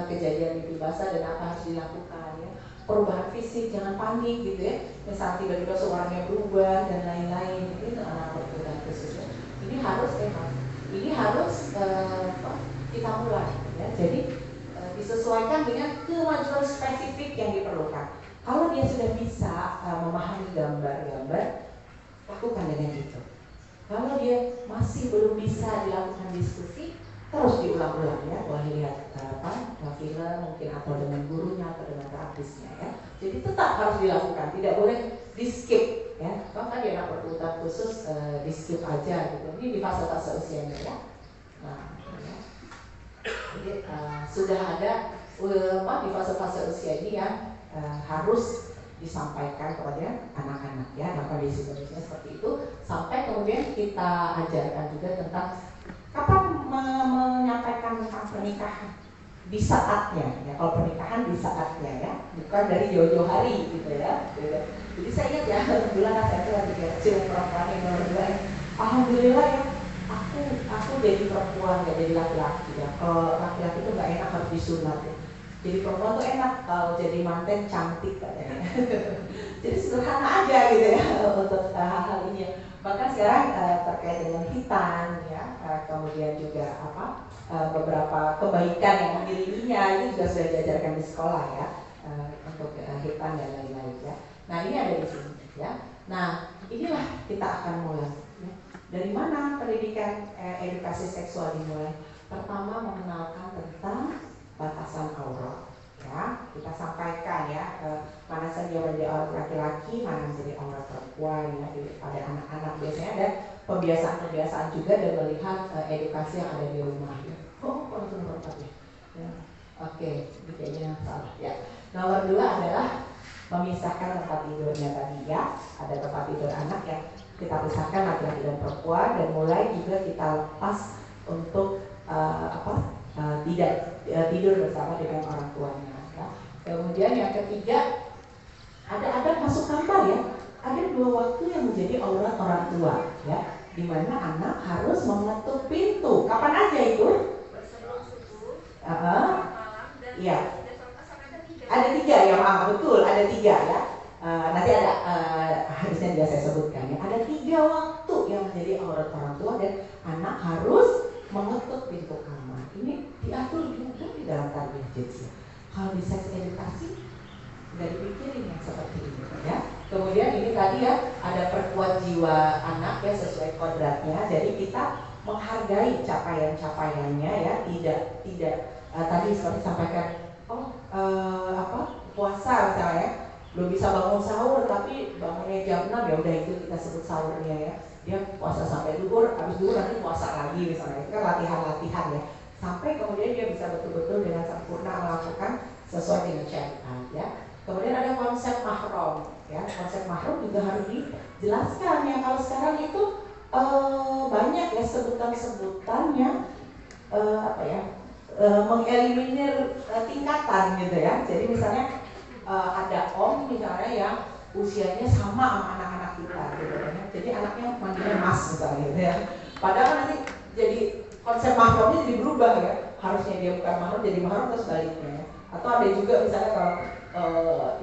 kejadian mimpi basah dan apa harus dilakukan ya. Perubahan fisik, jangan panik gitu ya. Misalnya tiba-tiba suaranya berubah dan lain-lain, itu anak berkebutuhan khusus ya. Ini harus kita mulai ya. Jadi disesuaikan dengan kemajuan spesifik yang diperlukan. Kalau dia sudah bisa memahami gambar-gambar, lakukan dengan itu. Kalau dia masih belum bisa dilakukan diskusi, terus diulang-ulang ya. Boleh lihat film mungkin atau dengan gurunya atau dengan terapisnya ya. Jadi tetap harus dilakukan, tidak boleh di skip ya. Kalau tadi anak berkebutuhan khusus di skip aja gitu. Ini di fase-fase usianya ya. Nah, ya. Jadi sudah ada di fase-fase usia ini yang harus disampaikan kepada anak-anak ya. Nah kondisi-kondisinya seperti itu, sampai kemudian kita ajarkan juga tentang kapan menyampaikan tentang pernikahan, di saatnya ya. Kalau pernikahan di saatnya ya, bukan dari jauh-jauh hari gitu ya. Jadi saya ingat ya, alhamdulillah saya tuh lagi kecil perempuan yang nomor 2 alhamdulillah ya, aku jadi perempuan gak jadi laki-laki ya. Kalau laki-laki itu gak enak, harus disunat ya. Jadi perempuan tuh enak, kalau jadi manten cantik katanya. Jadi sederhana aja gitu ya untuk hal-hal ini. Bahkan sekarang terkait dengan hitan ya, kemudian juga beberapa kebaikan yang mengiringinya itu juga sudah diajarkan di sekolah ya, untuk hitan dan lain-lain ya. Nah ini ada di sini ya. Nah inilah kita akan mulai. Ya. Dari mana pendidikan edukasi seksual dimulai? Pertama mengenalkan tentang batasan aurat ya, kita sampaikan ya, mana saja yang menjadi aurat laki-laki, mana menjadi aurat perempuan ya, pada anak-anak. Biasanya ada pembiasaan-pembiasaan juga dan melihat edukasi yang ada di rumah ya. Langsung nomor 4 ya. Oke, ini kayaknya salah ya. Nomor 2 adalah memisahkan tempat tidurnya tadi ya. Ada tempat tidur anak yang kita pisahkan laki-laki dan perempuan, dan mulai juga kita lepas untuk tidak tidur bersama dengan orang tuanya ya. Kemudian yang ketiga, ada masuk kamar ya. Ada 2 waktu yang menjadi aurat orang tua ya, di mana anak harus mengetuk pintu. Kapan aja itu? Iya. Ada 3 ya, betul, ada 3 ya. Nanti ada harusnya juga saya sebutkan ya. Ada 3 waktu yang menjadi aurat orang tua dan anak harus mengetuk pintu kamar. Ini diatur juga di dalam tarbiyah jaiziyah. Kalau di seks edukasi nggak dipikirin yang seperti ini ya. Kemudian ini tadi ya, ada perkuat jiwa anak ya sesuai kodratnya. Jadi kita menghargai capaian-capaiannya ya. Tidak tadi seperti sampaikan, puasa misalnya, belum bisa bangun sahur tapi bangunnya jam 6 ya udah, itu kita sebut sahurnya ya. Dia puasa sampai duhur, habis duhur nanti puasa lagi misalnya. Itu kan latihan-latihan ya. Sampai kemudian dia bisa betul-betul dengan sempurna melakukan sesuai dengan syariat ya. Kemudian ada konsep mahram ya, konsep mahram juga harus dijelaskan ya. Kalau sekarang itu banyak ya sebutan-sebutan yang mengeliminir tingkatan gitu ya. Jadi misalnya ada om misalnya yang usianya sama sama anak-anak kita gitu ya. Jadi anaknya manggilnya mas misalnya gitu ya. Padahal nanti jadi konsep mahramnya jadi berubah ya. Harusnya dia bukan mahram jadi mahram terus baliknya ya. Atau ada juga misalnya kalau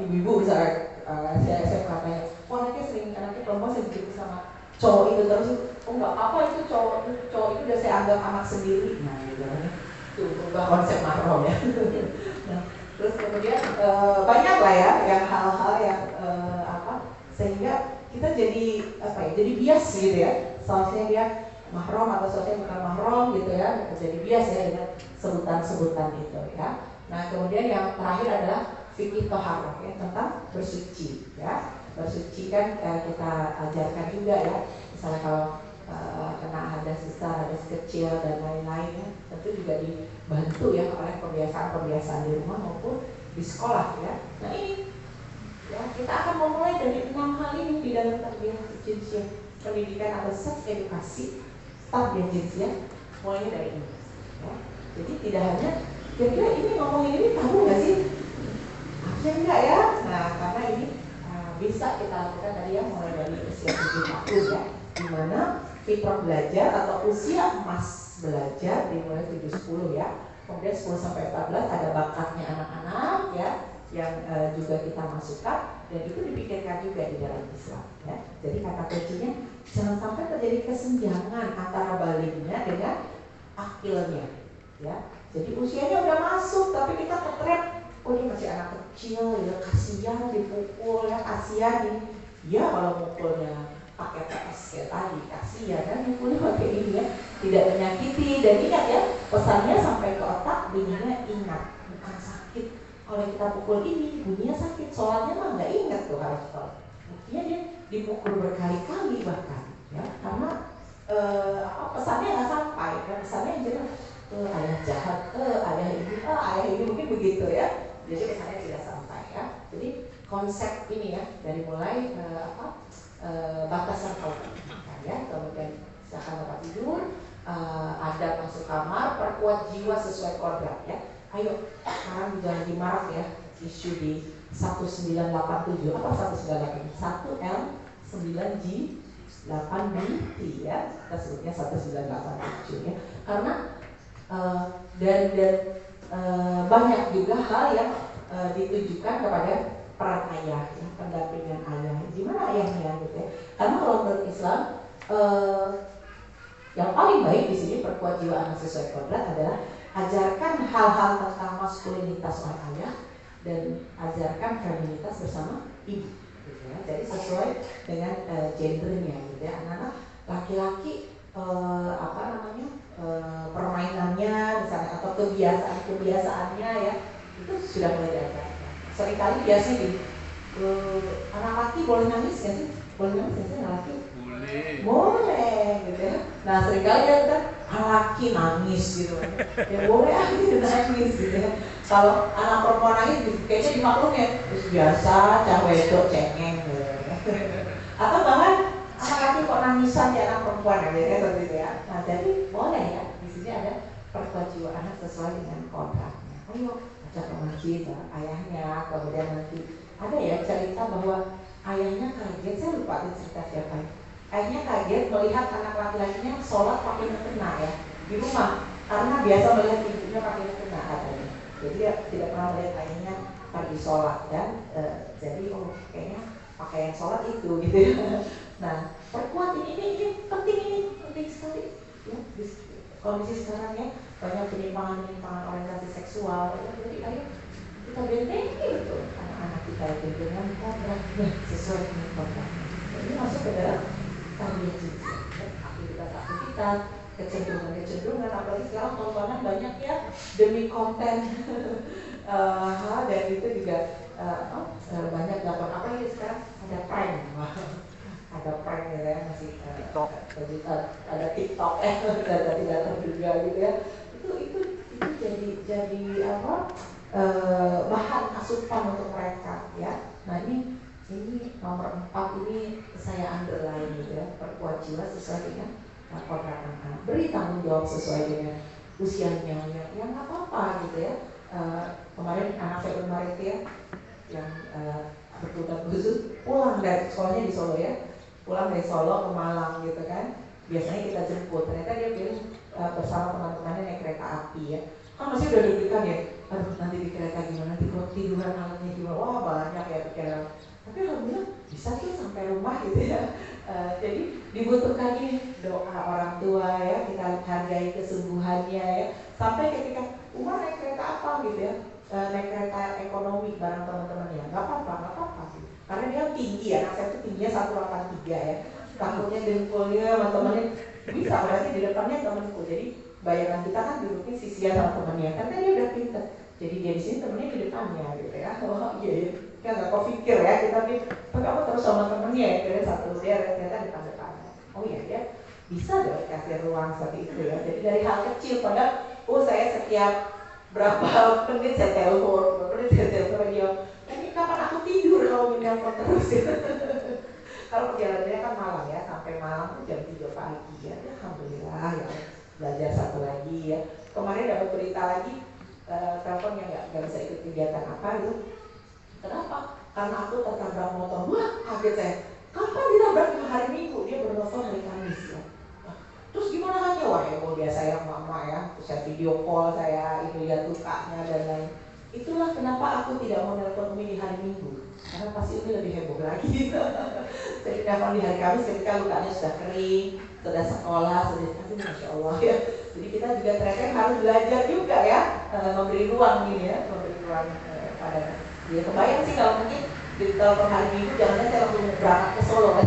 ibu-ibu misalnya saya katanya, anaknya perempuan saya begitu sama cowok itu terus, oh nggak apa itu cowok itu udah saya anggap anak sendiri. Nah gitu ya. Itu berubah konsep mahram ya. Nah, terus kemudian banyak lah ya yang hal-hal yang sehingga kita jadi jadi bias gitu ya. Seharusnya dia mahram atau seharusnya bukan mahram gitu ya. Jadi bias ya dengan sebutan-sebutan itu ya. Nah kemudian yang terakhir adalah fikih toharoh ya, tentang bersuci ya. Bersuci kan kita ajarkan juga ya. Misalnya kalau kena hadas besar, hadas kecil dan lain-lain ya, tentu juga dibantu ya oleh kebiasaan-kebiasaan di rumah maupun di sekolah ya. Nah ini ya kita akan memulai dari 6 hal ini di dalam tarbiyah jinsiyah, pendidikan atau seks edukasi tarbiyah jinsiyah, mulainya dari ini ya. Jadi tidak hanya kira-kira ini ngomongin ini tahu nggak sih? Harusnya enggak ya. Nah karena ini bisa kita lakukan tadi ya mulai dari usia 7 tahun ya, dimana fitrah belajar atau usia emas belajar dimulai 7-10 ya. Kemudian 10 sampai 14 ada bakatnya anak-anak ya, yang juga kita masukkan dan itu dipikirkan juga di dalam Islam ya. Jadi kata kuncinya jangan sampai terjadi kesenjangan antara baliknya dengan akilnya ya. Jadi usianya udah masuk tapi kita ketrap, oh dia masih anak kecil ya, kasihan dipukul ya, kasihan ini. Ya kalau mukulnya pakai PS kayak tadi, kasihan kan mukulnya pakai ini ya, tidak menyakiti. Dan ingat ya, pesannya sampai ke otak, bunyinya ingat, bukan sakit. Kalau kita pukul ini, bunyinya sakit, sholatnya mah nggak ingat tuh harus sholat. Buktinya dia dipukul berkali-kali bahkan ya, karena pesannya nggak sampai kan, pesannya yang jelas ayah jahat, ayah ini mungkin begitu ya. Jadi pesannya tidak sampai ya. Jadi konsep ini ya dari mulai batasan kaulah ya, kemudian silakan tempat tidur, ada masuk kamar, perkuat jiwa sesuai kodrat ya. Ayo sekarang jangan dimarah ya, isu di 1987 apa 1987 1L 9G 8BT ya, kita sebutnya 1987 ya, karena dan banyak juga hal yang ditujukan kepada peran ayah ya, pendampingan ayah. Gimana ayahnya gitu ya? Karena kalau menurut Islam yang paling baik di sini perkuat jiwa anak sesuai kodrat adalah ajarkan hal-hal tentang maskulinitas oleh ayah dan ajarkan feminitas bersama ibu gitu ya. Jadi sesuai dengan gendernya gitu ya. Anak-anak laki-laki permainannya misalnya atau kebiasaannya ya, itu sudah mulai diajarkan. Seringkali biasanya gini, anak laki boleh nangis nggak sih? Boleh nangis nggak sih anak laki? Boleh gitu ya. Nah seringkali kan anak laki nangis gitu, ya boleh aja nangis gitu ya. Kalau anak perempuan nangis kayaknya dimaklumi ya, terus biasa cewek cengeng gitu ya. Atau bahkan anak laki kok nangisan ya anak perempuan ya, seperti itu ya. Nah jadi boleh ya, di sini ada perkuat jiwa anak sesuai dengan kodratnya. Ayo ajak ke masjid ya, ayahnya, kemudian nanti ada ya cerita bahwa ayahnya kaget, saya lupa cerita siapa ya. Ayahnya kaget melihat anak laki-lakinya sholat pakai mukena ya di rumah, karena biasa melihat ibunya pakai mukena katanya. Jadi dia tidak pernah melihat ayahnya pergi sholat dan jadi kayaknya pakaian sholat itu gitu ya. Nah perkuat ini penting sekali ya. Kondisi sekarang ya banyak penyimpangan orientasi seksual ya. Jadi ayo kita bentengi betul anak-anak kita itu dengan kodratnya sesuai dengan kodratnya. Ini masuk ke dalam tarbiyah jinsiyah ya. Aktivitas kecenderungan, apalagi sekarang tontonan banyak ya demi konten dan itu juga banyak dilakukan. Apalagi sekarang ada prank, ada prank ya, masih TikTok, ada TikTok, ada tidak terduga gitu ya. Itu jadi bahan asupan untuk mereka ya. Nah ini nomor 4 ini saya underline gitu ya, perkuat jiwa sesuai dengan kodrat anak, beri tanggung jawab sesuai dengan usianya ya nggak apa-apa gitu ya. Kemarin anak saya kemarin ya yang bertugas khusus pulang dari sekolahnya di Solo ya, pulang dari Solo ke Malang gitu kan, biasanya kita jemput, ternyata dia pilih bersama teman-temannya naik kereta api ya, kan masih udah deg-degan ya, aduh nanti di kereta gimana, nanti kalau tiduran alatnya gimana, wah banyak ya pikiran, tapi alhamdulillah bisa tuh sampai rumah gitu ya. Jadi dibutuhkan ini doa orang tua ya, kita hargai kesungguhannya ya, sampai ketika Umar naik kereta apa gitu ya, naik kereta ekonomi bareng teman-temannya, nggak apa-apa sih, karena dia tinggi ya, anak saya itu tingginya 183 ya, takutnya dengkulnya sama temennya bisa, berarti di depannya temanku, jadi bayangan kita kan duduknya sisian sama temannya, karena dia udah pinter, jadi dia di sini temennya di depannya gitu ya. Oh iya, kan nggak kepikir ya kita nih, kamu terus sama temennya ya, kira satu dia ternyata depan-depannya. Oh iya ya, bisa dong kasih ruang seperti itu ya. Jadi dari hal kecil, padahal saya setiap berapa menit saya telepon, dia. Ini kapan aku tidur kalau menelpon terus ya. Kalau perjalanannya kan malam ya, sampai malam tuh jam 3 pagi ya. Alhamdulillah ya, belajar satu lagi ya. Kemarin dapat berita lagi, telepon yang nggak bisa ikut kegiatan apa itu. Kenapa? Karena aku tertabrak motor. Wah, kaget saya. Kapan ditabrak? Hari Minggu, dia bernelpon hari Kamis ya. Terus gimana hanya? Wah ya, biasa ya mama ya. Terus saya video call, saya itu lihat lukanya dan lain. Itulah kenapa aku tidak mau nelpon Umi di hari Minggu, karena pasti Umi lebih heboh lagi. Jadi nelpon di hari Kamis ketika lukanya sudah kering, sudah sekolah, sudah Masya Allah ya. Jadi kita juga ternyata harus belajar juga ya, memberi ruang ini ya, memberi ruang pada dia. Kebayang sih kalau mungkin di telepon hari Minggu, jangan saya langsung berangkat ke Solo kan.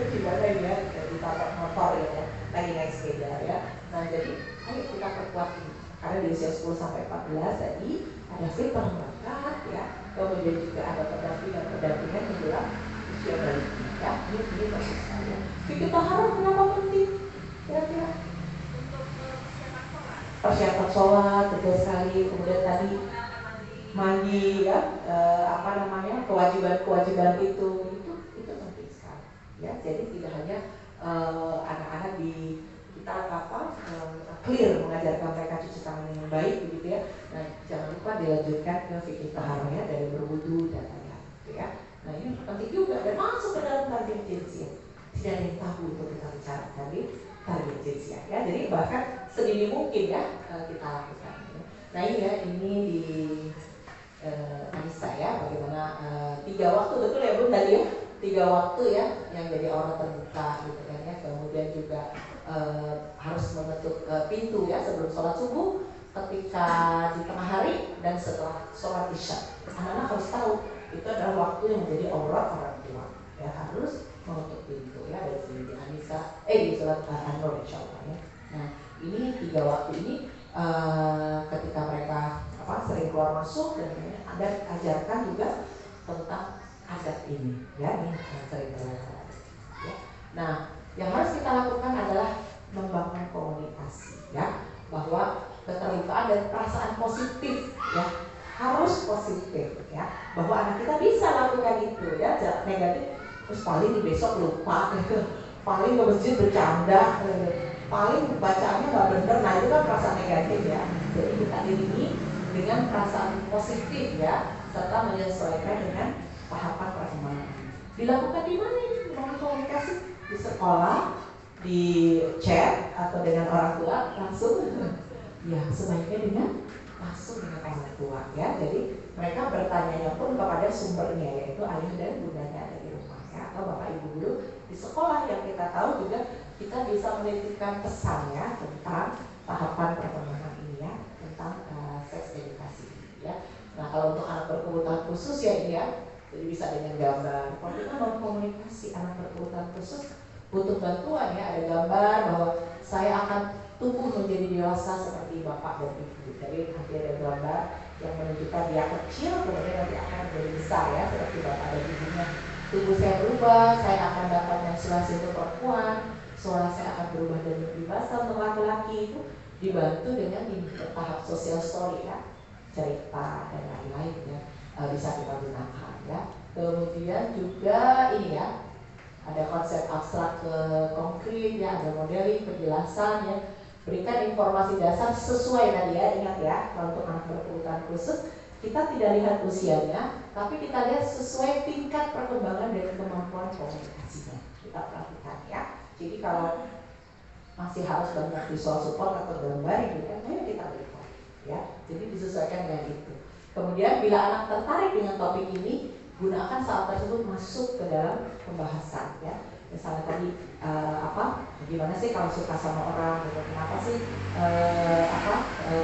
Gimana ini ya, di tapak motor ya, lagi naik sepeda ya. Nah jadi ayo kita perkuat ini, karena di usia 10 sampai 14 tadi ada fitrah bakat ya, kemudian juga ada pendampingan menjelang usia balik ya. Ini bagus sekali ya. Fikih taharah kenapa penting? Kira-kira persiapan sholat betul sekali. Kemudian tadi mandi ya, kewajiban itu penting sekali ya. Jadi tidak hanya anak-anak di kita clear mengajarkan mereka cuci tangan dengan baik begitu ya. Nah jangan lupa dilanjutkan ke fikih taharah ya, dari berwudu dan lain-lain gitu ya. Nah ini penting juga dan masuk ke dalam tarbiyah jinsiyah. Tidak ada yang tahu untuk kita bicarakan di tarbiyah jinsiyah ya. Jadi bahkan sedini mungkin ya kita lakukan. Nah ini ya, ini di Anissa ya, bagaimana 3 waktu, betul ya Bun tadi ya, 3 waktu ya yang jadi aura terbuka gitu kan ya. Kemudian juga harus menutup pintu ya sebelum sholat subuh, ketika di tengah hari, dan setelah sholat isya. Anak-anak harus tahu itu adalah waktu yang menjadi aurat orang tua ya, harus menutup pintu ya. Dari sini di Anissa di sholat An-Nur insyaallah ya. Nah ini 3 waktu ini ketika mereka sering keluar masuk, dan Anda ajarkan juga tentang adat ini ya, ini sering terlihat ya. Nah yang harus kita lakukan adalah membangun komunikasi ya, bahwa keterbukaan dan perasaan positif ya, harus positif ya, bahwa anak kita bisa lakukan itu ya. Jangan negatif, terus paling di besok lupa paling ke masjid bercanda, paling bacaannya nggak benar. Nah itu kan perasaan negatif ya. Jadi kita iringi dengan perasaan positif ya, serta menyesuaikan dengan tahapan perkembangan. Dilakukan di mana ini? Membangun komunikasi di sekolah, di chat, atau dengan orang tua langsung ya, sebaiknya dengan langsung dengan orang tua ya. Jadi mereka bertanya pun kepada sumbernya, yaitu ayah dan bundanya ada di rumah ya, atau bapak ibu guru di sekolah, yang kita tahu juga kita bisa menitipkan pesannya tentang tahapan perkembangan ini ya, tentang seks edukasi ya. Nah kalau untuk anak berkebutuhan khusus ya ini ya, jadi bisa dengan gambar. Kalau kita mau komunikasi anak berkebutuhan khusus butuh bantuan ya, ada gambar bahwa saya akan tumbuh menjadi dewasa seperti bapak dan ibu. Jadi nanti ada gambar yang menunjukkan dia kecil, kemudian nanti akan menjadi besar ya, seperti bapak dan ibunya. Tubuh saya berubah, saya akan dapat menstruasi untuk perempuan, suara saya akan berubah dari dewasa untuk laki-laki. Itu dibantu dengan tahap social story ya. cerita dan lain-lain ya, bisa kita gunakan ya. Kemudian juga ini ya, ada konsep abstrak ke konkret ya, ada modeling, penjelasan ya. Berikan informasi dasar sesuai tadi ya, ingat ya, kalau untuk anak berkebutuhan khusus kita tidak lihat usianya, tapi kita lihat sesuai tingkat perkembangan dan kemampuan komunikasinya. Kita perhatikan ya. Jadi kalau masih harus banyak visual support atau gambar gitu kan, ayo kita berikan ya. Jadi disesuaikan dengan itu. Kemudian bila anak tertarik dengan topik ini, gunakan saat tersebut masuk ke dalam pembahasan ya. Misalnya tadi gimana sih kalau suka sama orang gitu, kenapa sih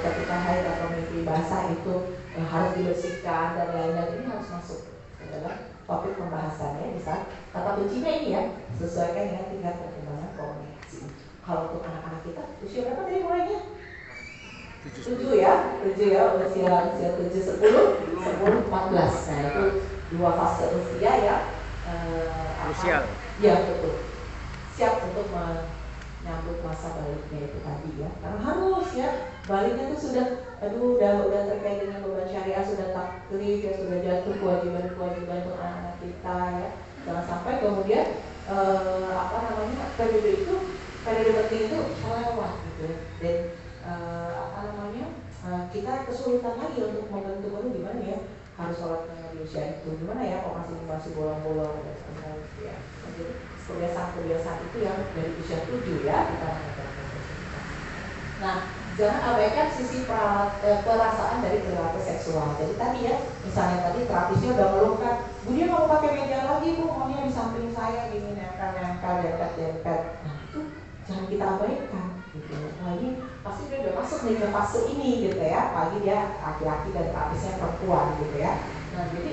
ketika haid atau mimpi basah itu harus dibersihkan dan lain-lain, ini harus masuk ke dalam topik pembahasannya. Bisa kata kuncinya ini ya, sesuaikan dengan tingkat perkembangan komunikasi. Kalau untuk anak-anak kita usia berapa tadi mulainya? 7 ya, usia 7, 10, 14. Nah itu 2 fase usia ya. Krusial. Ya betul. Siap untuk menyambut masa baliknya itu tadi ya. Karena harus ya, baliknya tuh sudah udah terkait dengan beban syariah, sudah taklif ya, sudah jatuh kewajiban-kewajiban untuk anak-anak kita ya. Jangan sampai kemudian periode itu, periode penting itu lewat gitu. Dan kita kesulitan lagi untuk membentuk gimana ya, harus sholat di usia itu gimana ya, kok masih bolong-bolong dan sebagainya ya. Jadi kebiasaan-kebiasaan itu yang dari usia 7 ya kita mengajarkan. Nah, jangan abaikan sisi perasaan dari perilaku seksual. Jadi tadi ya, misalnya tadi terapisnya udah ngeluhkan, Bu dia mau pakai meja lagi Bu, maunya di samping saya gini, nempel, dempet. Nah itu jangan kita abaikan gitu. Nah ini pasti dia udah masuk nih ke fase ini gitu ya, apalagi dia laki-laki dan terapisnya perempuan gitu ya. Nah jadi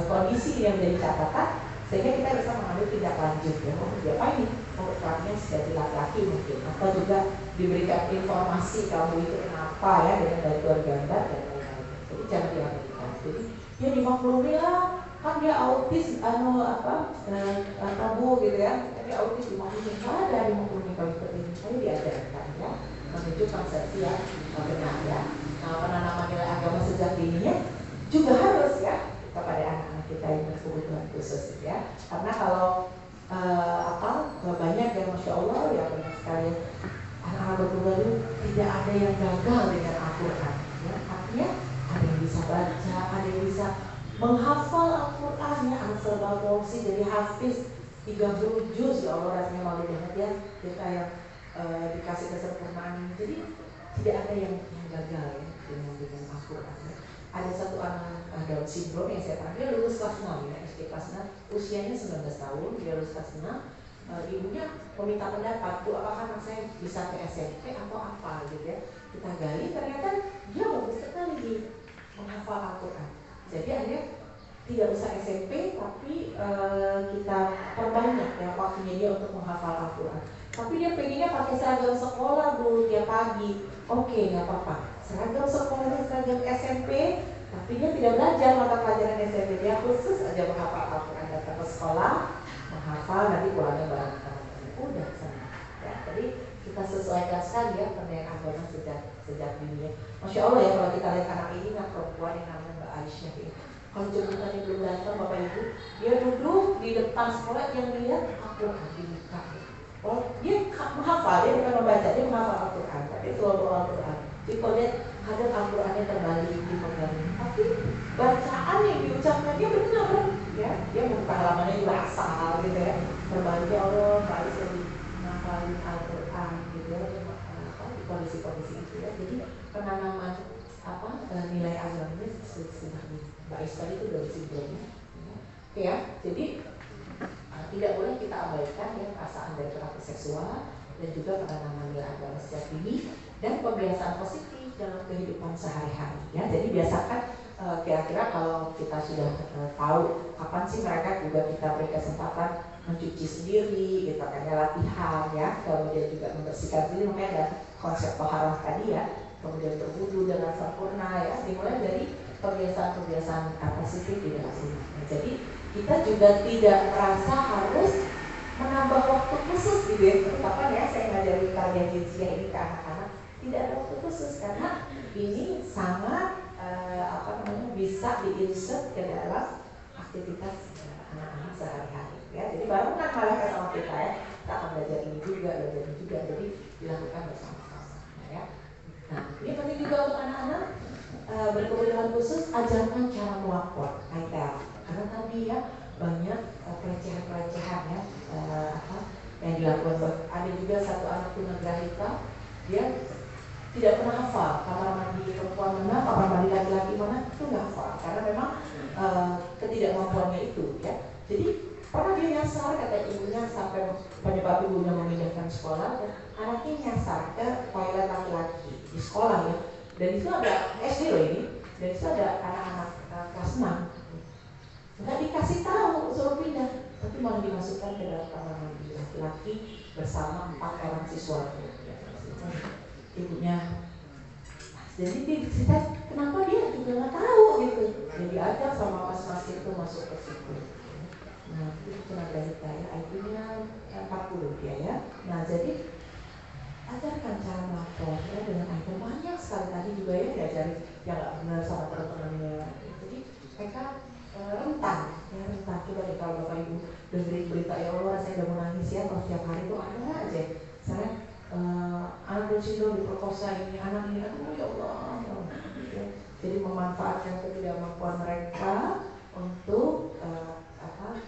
kondisi yang menjadi catatan sehingga kita bisa mengambil tindak lanjut ya. Apa ini? Terapinya jadi laki-laki mungkin, atau juga diberikan informasi kamu itu kenapa ya dengan bantuan gambar dan lain-lain. Jadi jangan diabaikan. Jadi ya dimaklumi lah, kan dia autis Bu gitu ya. Tapi autis dimaklumi, nggak ada dimaklumi kalau seperti ini. Saya diajarkan ya, menuju konsepsi yang benar ya. Nah, penanaman nilai agama sejak dininya juga harus ya kepada anak-anak kita yang berkebutuhan khusus ya. Karena kalau banyak yang masya Allah ya, banyak sekali anak-anak berkebutuhan tidak ada yang gagal dengan Al-Quran ya. Artinya ada yang bisa baca, ada yang bisa menghafal Al-Quran ya, Ansel Balbosi jadi hafiz 30 juz ya Allah, rasanya malu banget ya kita yang dikasih kesempurnaan. Jadi tidak ada yang gagal ya dengan Al-Quran ya. Ada satu anak Down syndrome yang saya tahu, dia lulus kelas 6 ya, SD kelas 6, usianya 19 tahun, dia lulus kelas 6. Ibunya meminta pendapat, Bu apakah anak saya bisa ke SMP atau apa gitu ya. Kita gali, ternyata dia bagus sekali menghafal Al-Quran. Jadi akhirnya tidak usah SMP, tapi kita perbanyak ya waktunya dia untuk menghafal Al-Quran. Tapi dia pengennya pakai seragam sekolah dulu tiap pagi. Oke, nggak apa-apa. Seragam sekolah, seragam SMP, tapi dia tidak belajar mata pelajaran SMP. Dia khusus aja menghafal Al-Quran, datang ke sekolah, menghafal, nanti pulangnya bareng teman-teman. Udah sana. Ya, jadi kita sesuaikan sekali ya pendidikan agama sejak dini ya. Masya Allah ya, kalau kita lihat anak ini, anak perempuan yang namanya Mbak Aisyah ini. Kalau jemputannya belum datang Bapak Ibu, dia duduk di depan sekolah yang dilihat Al-Quran di muka. Oh, dia menghafal, dia bukan membaca, dia menghafal Al-Quran, tapi selalu Al-Quran. Jadi kalau dia ada Al-Qurannya terbalik di pegang, tapi bacaan yang diucapkan dia benar ya, dia bukan halamannya juga asal gitu ya. Berbahagia Allah, harus lebih menghafalin Al-Quran gitu ya, di kondisi-kondisi itu ya. Jadi penanaman nilai agamanya sudah Mbak Aisyah itu dari syndrome ya. Jadi tidak boleh kita abaikan ya perasaan dari perilaku seksual dan juga penanaman nilai agama sejak dini dan pembiasaan positif dalam kehidupan sehari-hari ya. Jadi biasakan kira-kira kalau kita sudah tahu kapan sih mereka juga kita beri kesempatan mencuci sendiri, kita kan latihan ya, kemudian juga membersihkan diri, makanya ada konsep toharah tadi ya, kemudian berwudu dengan sempurna ya, dimulai dari kebiasaan-kebiasaan positif di dalam rumah. Jadi kita juga tidak merasa harus menambah waktu khusus gitu ya, terutama ya saya ngajari kalian jinsiah ini ke anak-anak tidak ada waktu khusus karena ini sangat bisa diinsert ke dalam aktivitas anak-anak sehari-hari ya. Jadi baru mengenalkan sama kita ya, kita akan belajar ini juga, jadi dilakukan bersama-sama ya. Nah, ini penting juga untuk anak-anak berkebutuhan khusus, ajarkan cara melapor ITEL karena tadi ya banyak pelecehan-pelecehan ya yang dilakukan. Ada juga satu anak tunagrahita, dia tidak pernah hafal kamar mandi perempuan mana, kamar mandi laki-laki mana, itu nggak hafal karena memang ketidakmampuannya itu ya. Jadi pernah dia nyasar, kata ibunya, sampai penyebab ibunya memindahkan sekolah, dan anaknya nyasar ke toilet laki-laki di sekolah ya. Dan itu ada SD loh ini, dan itu ada anak-anak kelas 6. Nggak dikasih tahu suruh pindah, tapi malah dimasukkan ke dalam kamar mandi laki-laki bersama 4 orang siswa. Ibunya, jadi dia cerita kenapa dia juga nggak tahu gitu. Jadi diajak sama mas-mas itu masuk ke situ. Nah itu tunagrahita ya, IQ-nya 40 dia ya. Nah jadi ajarkan cara melapor ya dengan IQ banyak sekali tadi juga ya diajari yang nggak benar sama teman-temannya. Jadi mereka rentan ya, rentan. Coba deh kalau bapak ibu dengerin berita ya Allah rasanya udah mau nangis ya, kalau setiap hari tuh ada aja. Misalnya anak Rosindo diperkosa ini, anak ini, aduh ya Allah ya. Jadi memanfaatkan ketidakmampuan mereka untuk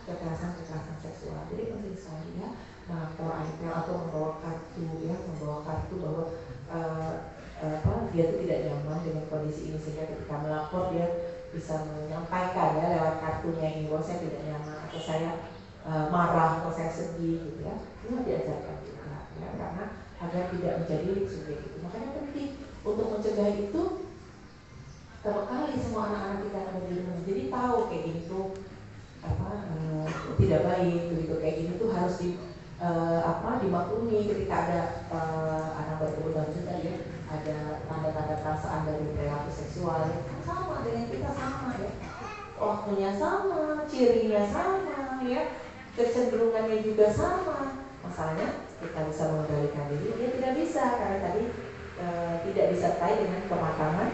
kekerasan seksual. Jadi penting sekali ya melapor ITEL atau membawa kartu bahwa dia itu tidak nyaman dengan kondisi ini, sehingga ketika melapor dia bisa menyampaikan ya lewat kartunya ini bahwa saya tidak nyaman atau saya marah atau saya sedih gitu ya. Ini diajarkan juga ya, karena agar tidak menjadi subjek itu. Makanya penting untuk mencegah itu terbekali semua anak-anak kita yang ada di rumah. Jadi tahu kayak gini tuh tidak baik, begitu kayak gini tuh harus dimaklumi ketika ada anak berkebutuhan juga ya, ada tanda-tanda perasaan dari perilaku seksual ya. Sama dengan kita sama ya, waktunya sama, cirinya sama ya, kecenderungannya juga sama. Masalahnya kita bisa mengendalikan diri, dia tidak bisa karena tadi tidak disertai dengan kematangan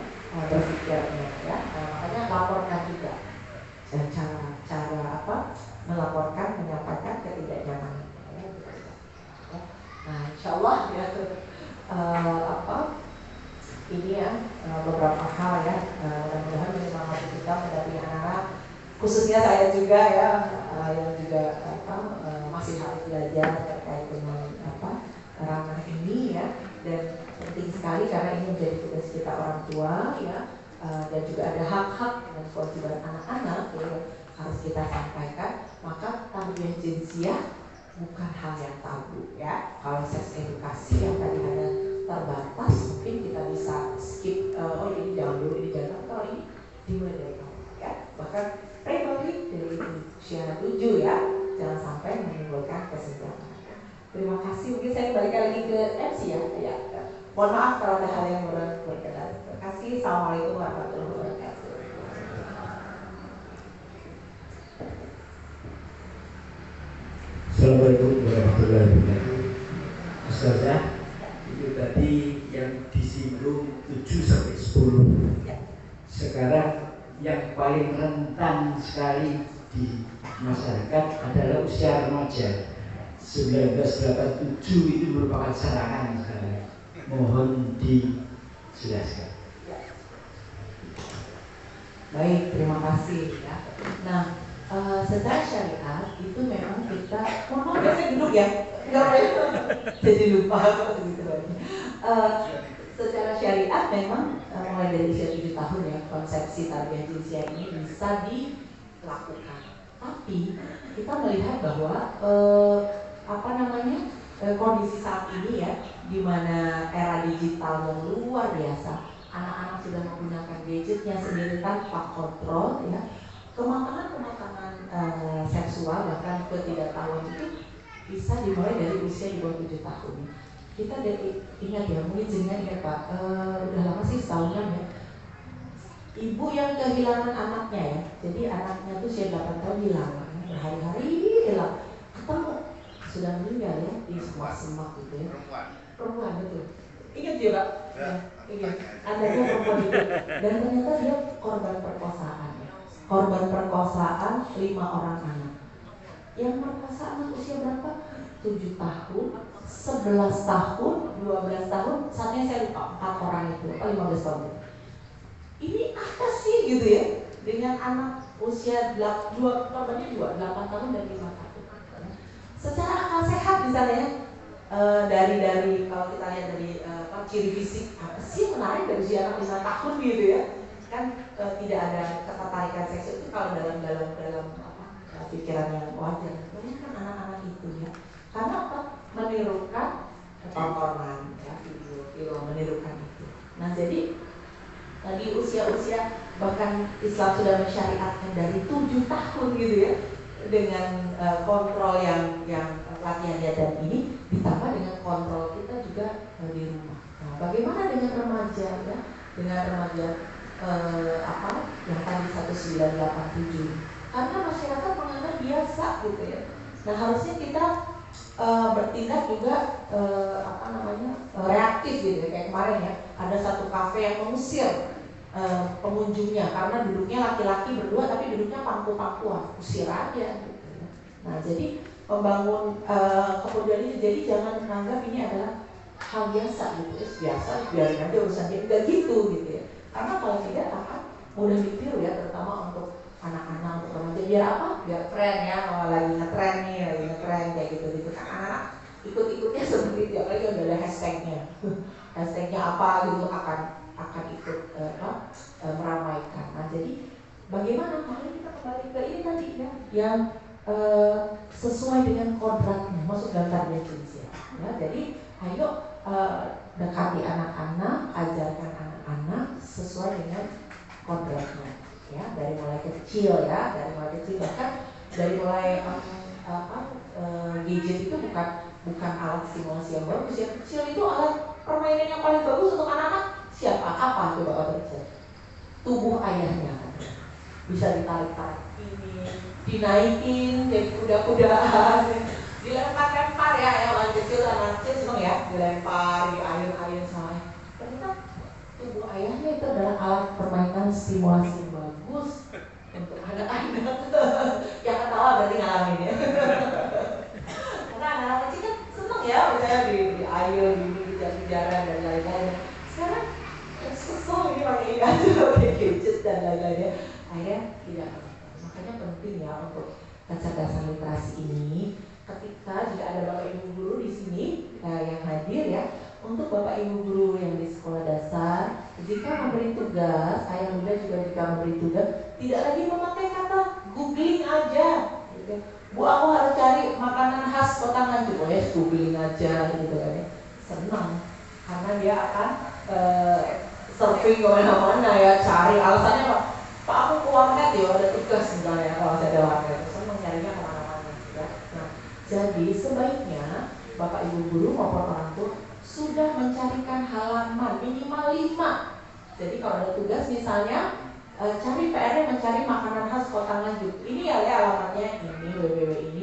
berpikirnya ya. Makanya laporkan juga dan cara melaporkan, menyampaikan ketidaknyamanan ya. Nah insyaallah ya ini ya beberapa hal ya, mudah-mudahan menyemangati kita mendampingi anak-anak, khususnya saya juga ya yang juga masih harus belajar terkait dengan ranah ini ya. Dan penting sekali karena ini menjadi tugas kita orang tua ya, dan juga ada hak-hak dan kewajiban anak-anak ya, harus kita sampaikan. Maka tarbiyah jinsiah bukan hal yang tabu ya. Kalau seks edukasi yang tadi hanya terbatas, mungkin kita bisa skip, oh ini jangan dulu, ini jangan. Kalau ini dimulai dari awal ya. Bahkan pre-baby dari usia 7 ya, jangan sampai menimbulkan kesenjangan. Terima kasih. Mungkin saya balik lagi ke MC ya. Mohon maaf kalau ada hal yang berkenan. Terima kasih. Assalamualaikum warahmatullahi wabarakatuh. Assalamualaikum warahmatullahi wabarakatuh. Ustazah, itu tadi yang disinggung 7 sampai 10. Sekarang yang paling rentan sekali di masyarakat adalah usia remaja. 1987 itu merupakan serangan sekarang. Mohon dijelaskan. Baik, terima kasih ya. Nah, secara syariat itu memang kita, mohon maaf ya saya duduk ya, nggak boleh jadi lupa gitu. Secara syariat memang mulai dari usia 7 tahun ya, konsepsi tarbiyah jinsiah ini bisa dilakukan. Tapi kita melihat bahwa kondisi saat ini ya, di mana era digital yang luar biasa, anak-anak sudah menggunakan gadgetnya sendiri tanpa kontrol ya. Kematangan seksual bahkan ketidaktahuan itu bisa dimulai dari usia di bawah 7 tahun. Kita ingat ya, mungkin jenengan ingat Pak, udah lama sih setahunan ya, ibu yang kehilangan anaknya ya. Jadi anaknya tuh usia 8 tahun hilang, berhari-hari hilang, ketemu sudah meninggal ya di semak-semak gitu ya. Perempuan betul. Ingat juga? Ya, ingat. Adanya perempuan itu. Dan ternyata dia korban perkosaan. Korban perkosaan 5 orang anak. Yang merkosa anak usia berapa? 7 tahun, 11 tahun, 12 tahun, saatnya saya lupa 4 orang itu, atau 15 tahun. Ini apa sih gitu ya? Dengan anak usia 8 tahun dan 5 tahun. Secara akal sehat misalnya, dari kalau kita lihat dari ciri fisik, apa sih menarik dari usia anak 5 tahun gitu ya? Kan tidak ada ketertarikan seksual itu kalau dalam pikiran yang wajar. Ini kan anak-anak itu ya. Karena apa? Menirukan tontonan ya, video menirukan itu. Nah jadi di usia-usia bahkan Islam sudah mensyariatkan dari 7 tahun gitu ya, dengan kontrol yang latihan dan ini ditambah dengan kontrol kita juga di rumah. Nah, bagaimana dengan remaja ya? Dengan remaja yang tadi 1987. Karena masyarakat menganggap biasa gitu ya. Nah harusnya kita bertindak juga reaktif gitu ya. Kayak kemarin ya, ada satu kafe yang mengusir pengunjungnya karena duduknya laki-laki berdua tapi duduknya pangku-pangkuan, usir aja gitu ya. Nah jadi membangun kemudian ini, jadi jangan menganggap ini adalah hal biasa gitu ya, biasa biarin aja urusan dia, enggak gitu ya. Karena kalau tidak akan mudah ditiru ya, terutama untuk anak-anak, untuk remaja. Biar apa? Biar tren ya, lagi ngetren nih, lagi ngetren kayak gitu kan anak-anak ikut-ikutnya seperti itu, apalagi udah ada hashtagnya hashtagnya apa gitu akan ikut meramaikan. Nah jadi bagaimana? Makanya kita kembali ke ini tadi ya, yang sesuai dengan kodratnya, masuk dalam tarbiyah jinsiyah. Ya, jadi ayo dekati anak-anak, ajarkan anak-anak sesuai dengan kodratnya. Ya, dari mulai kecil ya, bahkan dari mulai gadget itu bukan alat stimulasi yang bagus ya. Kecil itu alat permainan yang paling bagus untuk anak-anak siapa? Apa coba waktu kecil? Tubuh ayahnya bisa ditarik-tarik ini, dinaikin jadi kuda-kudaan, dilempar-lempar ya, yang anak kecil seneng ya, dilempar di ayun-ayun sama. Ternyata tubuh ayahnya itu adalah alat permainan stimulasi yang bagus untuk anak-anak. Yang ketawa berarti ngalamin ya. Karena anak-anak kecil kan seneng ya, misalnya di ayun, di kejar-kejaran dan lain-lain. Sekarang susah ini pakai ini aja, pakai gadget dan lain-lainnya. Akhirnya tidak. Makanya penting ya untuk kecerdasan literasi ini. Ketika jika ada bapak ibu guru di sini yang hadir ya, untuk bapak ibu guru yang di sekolah dasar, jika memberi tugas, ayah bunda juga jika memberi tugas, tidak lagi memakai kata googling aja. Gitu. Bu, aku harus cari makanan khas kota Nganjuk, ya googling aja gitu kan ya. Senang karena dia akan surfing kemana-mana ya, cari alasannya Pak aku ke warnet ya, ada tugas misalnya kalau saya ada warnet, senang nyarinya kemana-mana ya. Nah, jadi sebaiknya bapak ibu guru maupun orang tua sudah mencarikan halaman minimal 5. Jadi kalau ada tugas misalnya cari PR-nya mencari makanan khas kota Nganjuk. Ini ya alamatnya ini, www ini.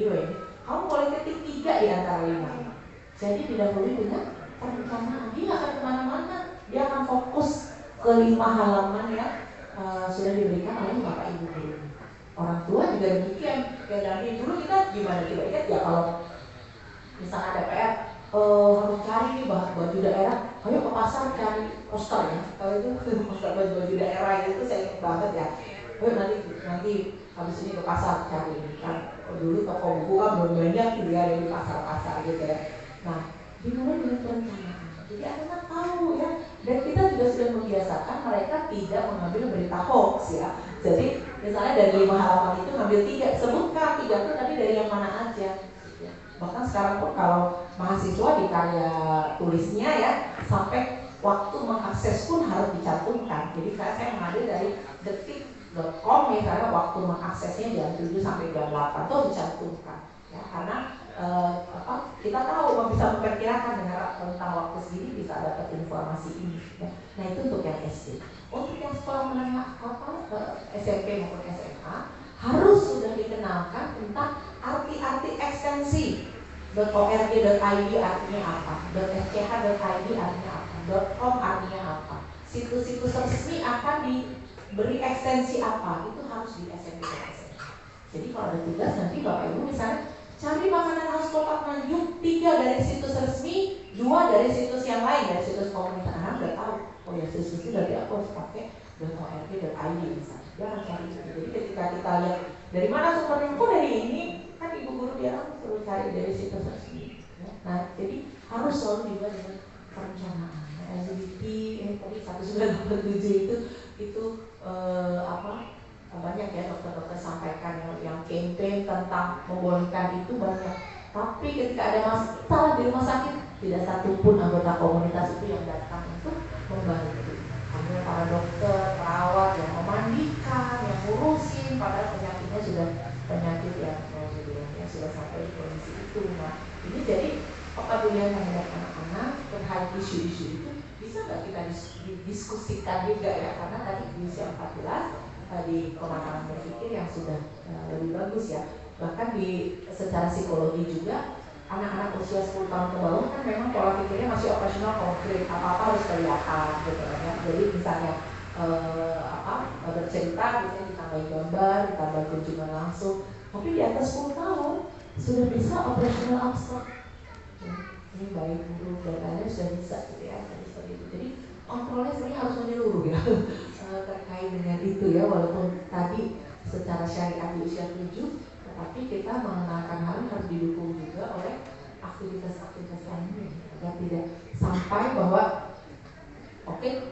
Kamu boleh ketik 3 di antara 5. Jadi didahului dengan perencanaan. Dia nggak akan kemana-mana. Dia akan fokus ke 5 halaman yang sudah diberikan oleh bapak ibu guru. Orang tua juga demikian. Kayak dari dulu kita gimana coba ingat ya, kalau misalnya ada PR harus cari nih baju daerah, ayo ke pasar cari posternya. Kalau itu poster baju daerah itu saya ingat banget ya. Ayo nanti habis ini ke pasar cari kan. Dulu toko buku kan belum banyak gitu ya, ada di pasar-pasar gitu ya. Nah, dimulai dengan perencanaan. Jadi anak-anak tahu ya, dan kita juga sudah membiasakan mereka tidak mengambil berita hoax ya. Jadi misalnya dari 5 halaman itu ngambil 3, sebutkan 3 itu tadi dari yang mana aja. Bahkan sekarang pun kalau mahasiswa di karya tulisnya ya, sampai waktu mengakses pun harus dicantumkan. Jadi saya mengambil dari detik.com misalnya, waktu mengaksesnya jam 7 sampai jam 8 itu dicantumkan ya, karena kita tahu bisa memperkirakan dengan tentang waktu segini bisa dapat informasi ini ya. Nah itu untuk yang SD. Untuk yang sekolah menengah SMP maupun SMA harus sudah dikenalkan tentang arti-arti ekstensi. .org.id artinya apa, .sch.id artinya apa. .com artinya apa, situs-situs resmi akan diberi ekstensi apa, itu harus di SMP. Jadi kalau ada tugas nanti Bapak Ibu misalnya cari makanan khas Kota Nganjuk 3 dari situs resmi, 2 dari situs yang lain, dari situs komunitas. Anak udah tahu, oh ya situs itu dari aku harus pakai .org.id misalnya. Dia akan cari itu. Jadi ketika kita lihat dari mana sumbernya, kok dari ini, kan ibu guru dia suruh cari dari situs resmi. Nah, jadi harus selalu dibuat dengan perencanaan. LGBT tadi 1987 itu banyak ya dokter-dokter sampaikan yang campaign tentang membolehkan itu banyak. Tapi ketika ada masalah di rumah sakit, tidak satupun anggota komunitas itu yang datang untuk membantu. Hanya para dokter, perawat yang memandikan, yang ngurusin, padahal penyakitnya sudah penyakit yang sudah sampai di kondisi itu. Nah, ini jadi kepedulian terhadap anak-anak terhadap isu-isu itu bisa nggak kita diskusikan juga ya, karena tadi di usia 14 di pematangan berpikir yang sudah lebih bagus ya. Bahkan secara psikologi juga anak-anak usia 10 tahun ke bawah kan memang pola pikirnya masih operasional konkret, apa-apa harus kelihatan gitu kan ya. Jadi misalnya bercerita misalnya ditambah gambar, ditambah kunjungan langsung. Tapi di atas 10 tahun sudah bisa operasional abstrak. Ini baik buruk dan lain-lain sudah bisa gitu ya. Jadi kontrolnya sebenarnya harus menyeluruh ya terkait dengan itu ya, walaupun tadi secara syariat di usia 7, tetapi kita mengenalkan hal yang harus didukung juga oleh aktivitas-aktivitas lainnya agar tidak sampai bahwa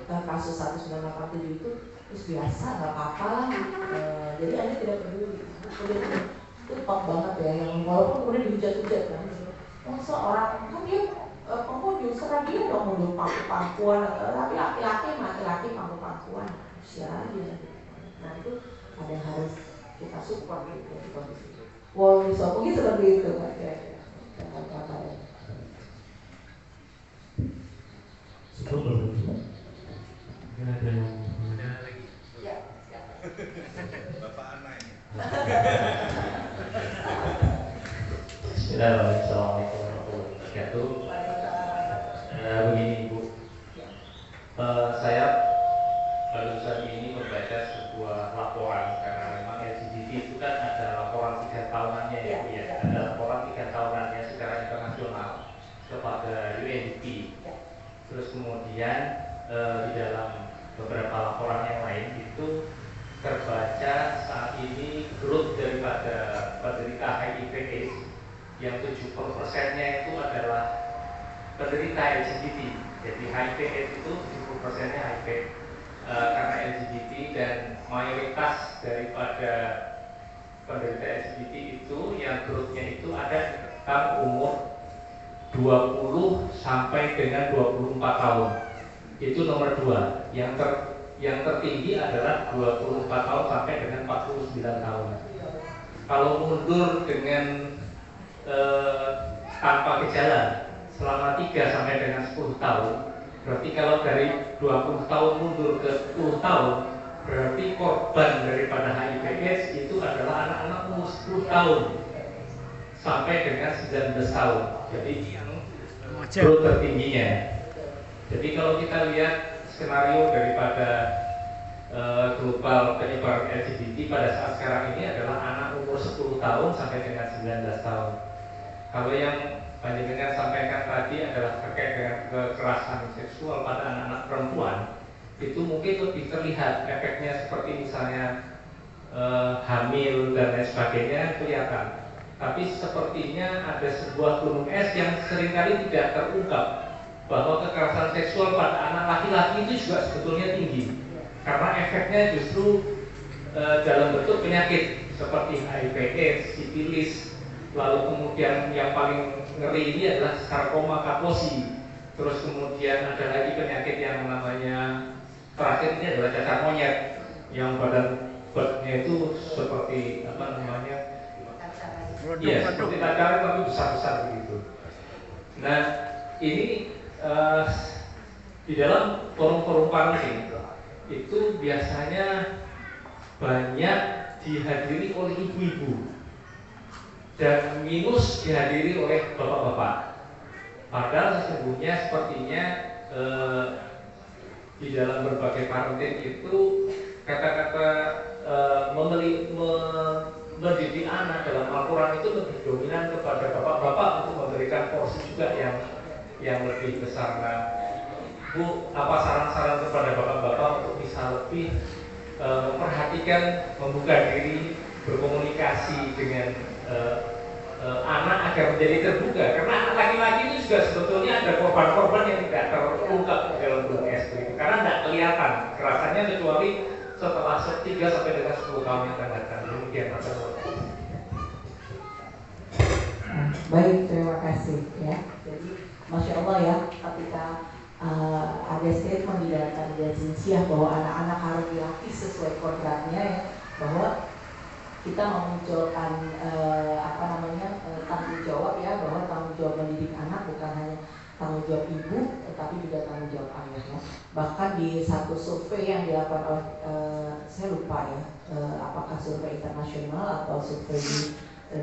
kasus 1987 itu terus biasa, nggak apa-apa lah, jadi Anda tidak peduli. Itu top banget ya, yang walaupun kemudian dihujat-hujat kan, masa orang kan dia pengunjung serah dia dong mau pangku-pangkuan, tapi laki-laki pangku-pangkuan usia aja. Nah itu ada yang harus kita support gitu di kondisi itu. Mungkin seperti itu Pak kira-kira. Support mungkin ada yang ya. Bapak Ana ini. Assalamualaikum warahmatullahi wabarakatuh. Begini Ibu, saya barusan ini membaca sebuah laporan, karena memang LGBT itu kan ada laporan 3 tahunannya ya, ada laporan 3 tahunannya secara internasional kepada UNDP. Terus kemudian di dalam beberapa laporan yang lain itu terbaca saat ini growth daripada penderita HIV/AIDS yang 70%-nya itu adalah penderita LGBT. Jadi HIV/AIDS itu 70%-nya HIV karena LGBT, dan mayoritas daripada penderita LGBT itu yang growth-nya itu ada rentang umur 20 sampai dengan 24 tahun. Itu nomor 2. Yang tertinggi adalah 24 tahun sampai dengan 49 tahun. Kalau mundur dengan tanpa gejala selama 3 sampai dengan 10 tahun, berarti kalau dari 20 tahun mundur ke 10 tahun, berarti korban daripada HIV/AIDS itu adalah anak-anak umur 10 tahun sampai dengan 19 tahun. Jadi yang growth tertingginya. Jadi kalau kita lihat skenario daripada global penyebaran LGBT pada saat sekarang ini adalah anak umur 10 tahun sampai dengan 19 tahun. Kalau yang panjenengan sampaikan tadi adalah terkait dengan kekerasan seksual pada anak-anak perempuan, itu mungkin lebih terlihat efeknya seperti misalnya hamil dan lain sebagainya kelihatan. Tapi sepertinya ada sebuah gunung es yang seringkali tidak terungkap, bahwa kekerasan seksual pada anak laki-laki itu juga sebetulnya tinggi, karena efeknya justru dalam bentuk penyakit seperti HIV/AIDS, sifilis, lalu kemudian yang paling ngeri ini adalah sarkoma Kaposi. Terus kemudian ada lagi penyakit yang namanya, terakhir ini adalah cacar monyet, yang badannya itu seperti apa namanya? Iya, seperti cacar tapi besar-besar begitu. Nah, ini di dalam forum-forum parenting itu biasanya banyak dihadiri oleh ibu-ibu dan minus dihadiri oleh bapak-bapak. Padahal sesungguhnya sepertinya di dalam berbagai parenting itu kata-kata mendidik anak dalam Al-Quran itu lebih dominan kepada bapak-bapak untuk memberikan porsi juga yang lebih besar. Nah, Bu, apa saran-saran kepada bapak-bapak untuk bisa lebih memperhatikan, membuka diri, berkomunikasi dengan anak agar menjadi terbuka? Karena anak laki-laki itu juga sebetulnya ada korban-korban yang tidak terungkap dalam gunung es itu, karena tidak kelihatan kerasannya kecuali setelah 3 sampai dengan 10 tahun yang akan datang. Demikian Mas. Baik, terima kasih ya. Jadi Masya Allah ya, ketika ada statement di dalam Tarbiyah Jinsiyah bahwa anak-anak harus dilatih sesuai kodratnya ya, bahwa kita memunculkan tanggung jawab ya, bahwa tanggung jawab mendidik anak bukan hanya tanggung jawab ibu, tetapi juga tanggung jawab ayah ya. Bahkan di satu survei yang dilakukan oleh saya lupa ya, apakah survei internasional atau survei di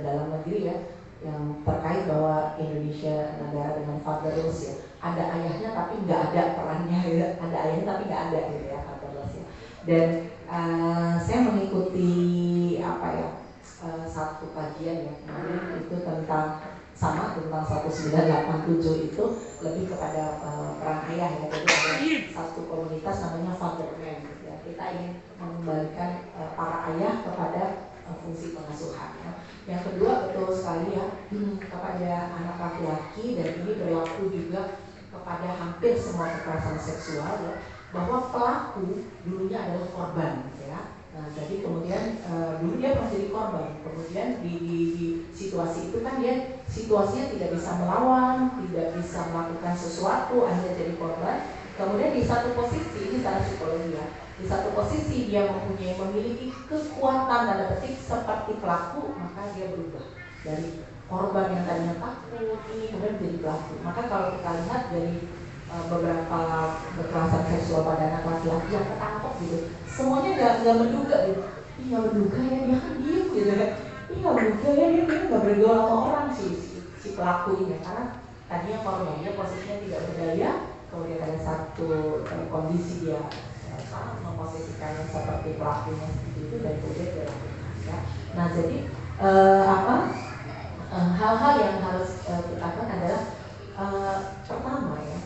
dalam negeri ya, yang terkait bahwa Indonesia negara dengan fatherless ya, ada ayahnya tapi nggak ada perannya ya, ada ayahnya tapi nggak ada gitu ya, fatherless ya. Dan saya mengikuti satu kajian ya kemarin itu tentang 1987 itu lebih kepada peran ayah ya. Jadi ada satu komunitas namanya Fatherman ya. Kita ingin mengembalikan para ayah kepada fungsi pengasuhan ya. Yang kedua betul sekali ya, kepada anak laki-laki, dan ini berlaku juga kepada hampir semua kekerasan seksual ya, bahwa pelaku dulunya adalah korban ya. Nah, jadi kemudian dulu dia pernah jadi korban, kemudian di situasi itu kan dia situasinya tidak bisa melawan, tidak bisa melakukan sesuatu, akhirnya jadi korban. Kemudian di satu posisi, ini secara psikologi ya, di satu posisi dia memiliki kekuatan tanda petik seperti pelaku, maka dia berubah dari korban yang tadinya takut ini kemudian menjadi pelaku. Maka kalau kita lihat dari beberapa kekerasan seksual pada anak laki-laki yang ketangkep gitu, semuanya nggak menduga gitu. Ih, nggak menduga ya, dia kan diem gitu kan. Ih, nggak menduga ya, dia nggak bergaul sama orang si pelaku ini, karena tadinya korban, dia posisinya tidak berdaya, kemudian ada satu kondisi dia memposisikannya seperti pelakunya seperti itu, dan kemudian dia lakukan ya. Nah, jadi hal-hal yang harus kita lakukan adalah pertama ya,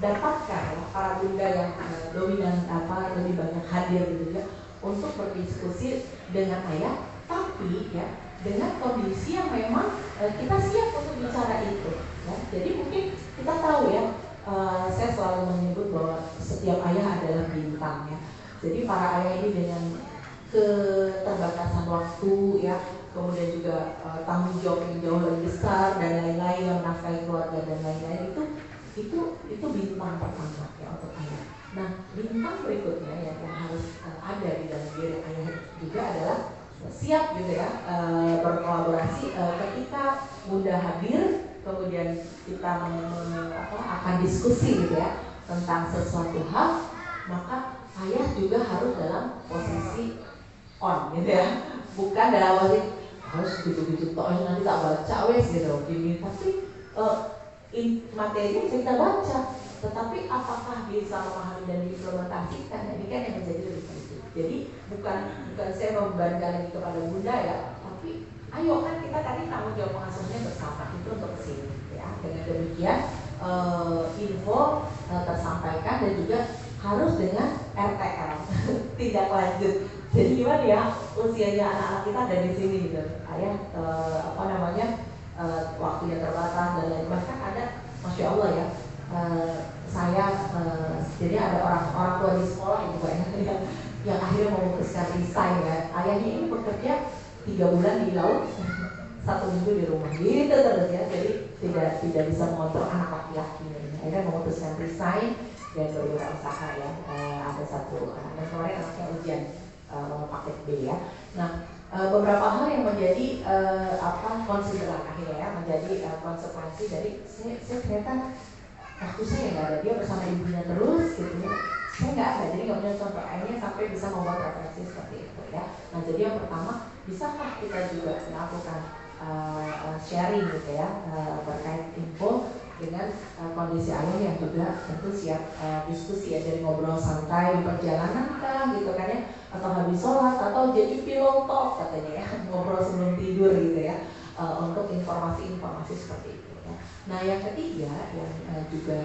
dapatkan ya, para bunda yang dominan lebih banyak hadir gitu ya, untuk berdiskusi dengan ayah, tapi ya dengan kondisi yang memang kita siap untuk bicara itu ya. Jadi mungkin kita tahu ya, saya selalu menyebut bahwa setiap ayah adalah bintang ya. Jadi para ayah ini dengan keterbatasan waktu ya, kemudian juga tanggung jawab yang jauh lebih besar dan lain-lain, yang menafkahi keluarga dan lain-lain, itu bintang pertama ya untuk ayah. Nah, bintang berikutnya yang harus ada di dalam diri ayah juga adalah siap gitu ya, berkolaborasi ketika bunda hadir, kemudian kita akan diskusi gitu ya tentang sesuatu hal, maka ayah juga harus dalam posisi on gitu ya, bukan dalam posisi harus gitu-gitu toh nanti tak baca wes gitu gini, tapi materinya bisa kita baca, tetapi apakah bisa memahami dan diimplementasikan, ini kan yang menjadi lebih penting. Jadi bukan saya membebankan lagi kepada bunda ya, tapi ayo kan kita tadi tanggung jawab pengasuhannya bersama itu untuk kesini ya. Dengan demikian info tersampaikan dan juga harus dengan RTL tidak lanjut. Jadi gimana ya, usianya anak-anak kita ada di sini gitu, ayah waktunya terbatas dan lain, bahkan ada Masya Allah ya, jadi ada orang tua di sekolah itu banyak yang akhirnya memutuskan resign ya, ayahnya ini bekerja 3 bulan di laut, 1 minggu di rumah gitu terus ya, jadi tidak bisa mengontrol anak laki-laki ini. Akhirnya memutuskan resign dan berwirausaha ya. Ada satu anak dan kemarin anaknya ujian paket B ya. Nah, beberapa hal yang menjadi konsideran akhirnya ya, menjadi konsekuensi dari saya ternyata waktu saya nggak ada, dia bersama ibunya terus gitu ya, saya nggak ada, jadi nggak punya contoh. Akhirnya sampai bisa membuat referensi seperti itu ya. Nah, jadi yang pertama, bisakah kita juga melakukan sharing gitu ya, terkait info dengan dengan kondisi ayah yang juga tentu siap diskusi ya, dari ngobrol santai di perjalanan kah gitu kan ya, atau habis sholat, atau jadi pillow talk katanya ya, ngobrol sebelum tidur gitu ya, untuk informasi-informasi seperti itu ya. Nah yang ketiga yang juga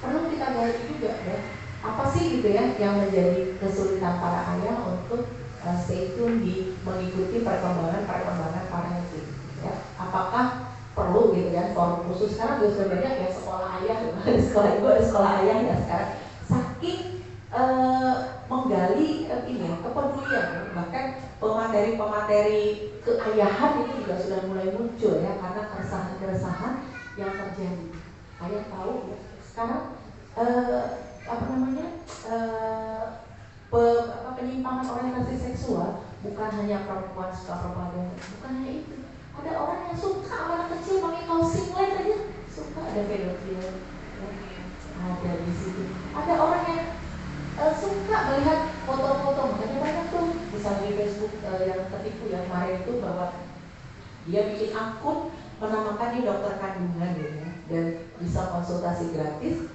perlu kita gali juga ya, apa sih gitu ya yang menjadi kesulitan para ayah untuk stay tune di mengikuti perkembangan parenting ya. Apakah perlu gitu kan forum khusus? Sekarang juga sudah banyak ya sekolah ayah, ada sekolah ibu, ada sekolah ayah ya sekarang, saking menggali ini ya, kepedulian ya. Bahkan pemateri keayahan ini juga sudah mulai muncul ya, karena keresahan-keresahan yang terjadi. Ayah tahu ya sekarang penyimpangan orientasi seksual bukan hanya perempuan suka perempuan, bukan hanya itu. Ada orang yang suka anak kecil pakai kaos singlet aja, suka, ada pedofil ya. Ada di situ. Ada orang yang suka melihat foto-foto, makanya banyak tuh misalnya di Facebook yang tertipu yang kemarin itu, bahwa dia bikin akun menamakan dia dokter kandungan gitu ya, dan bisa konsultasi gratis.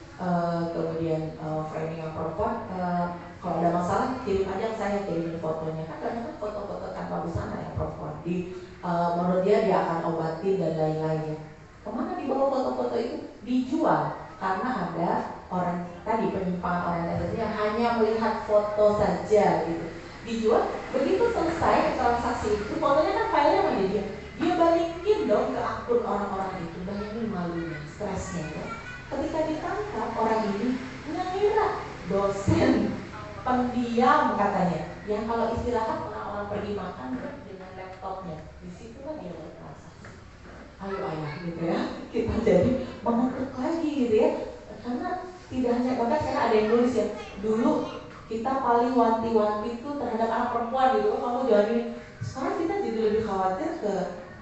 Kemudian framing yang perempuan, kalau ada masalah kirim aja, saya kirimin fotonya. Kan banyak kan foto-foto tanpa busana ya perempuan, menurut dia akan obatin dan lain-lainnya. Kemana dibawa foto-foto itu? Dijual, karena ada orang tadi penyimpangan orientasi yang hanya melihat foto saja gitu. Dijual, begitu selesai transaksi itu, fotonya kan filenya sama dia balikin dong ke akun orang-orang itu. Bayangin malunya, stresnya ya. Ketika ditangkap, orang ini mengira dosen pendiam katanya, yang kalau istirahat orang-orang pergi makan dengan laptopnya. Disitulah dia bertransaksi. Ayo ayah gitu ya, kita jadi mengetuk lagi gitu ya, karena tidak hanya, bahkan sekarang ada yang nulis ya, dulu kita paling wanti-wanti itu terhadap anak perempuan gitu, kamu jangan ini. Sekarang kita jadi lebih khawatir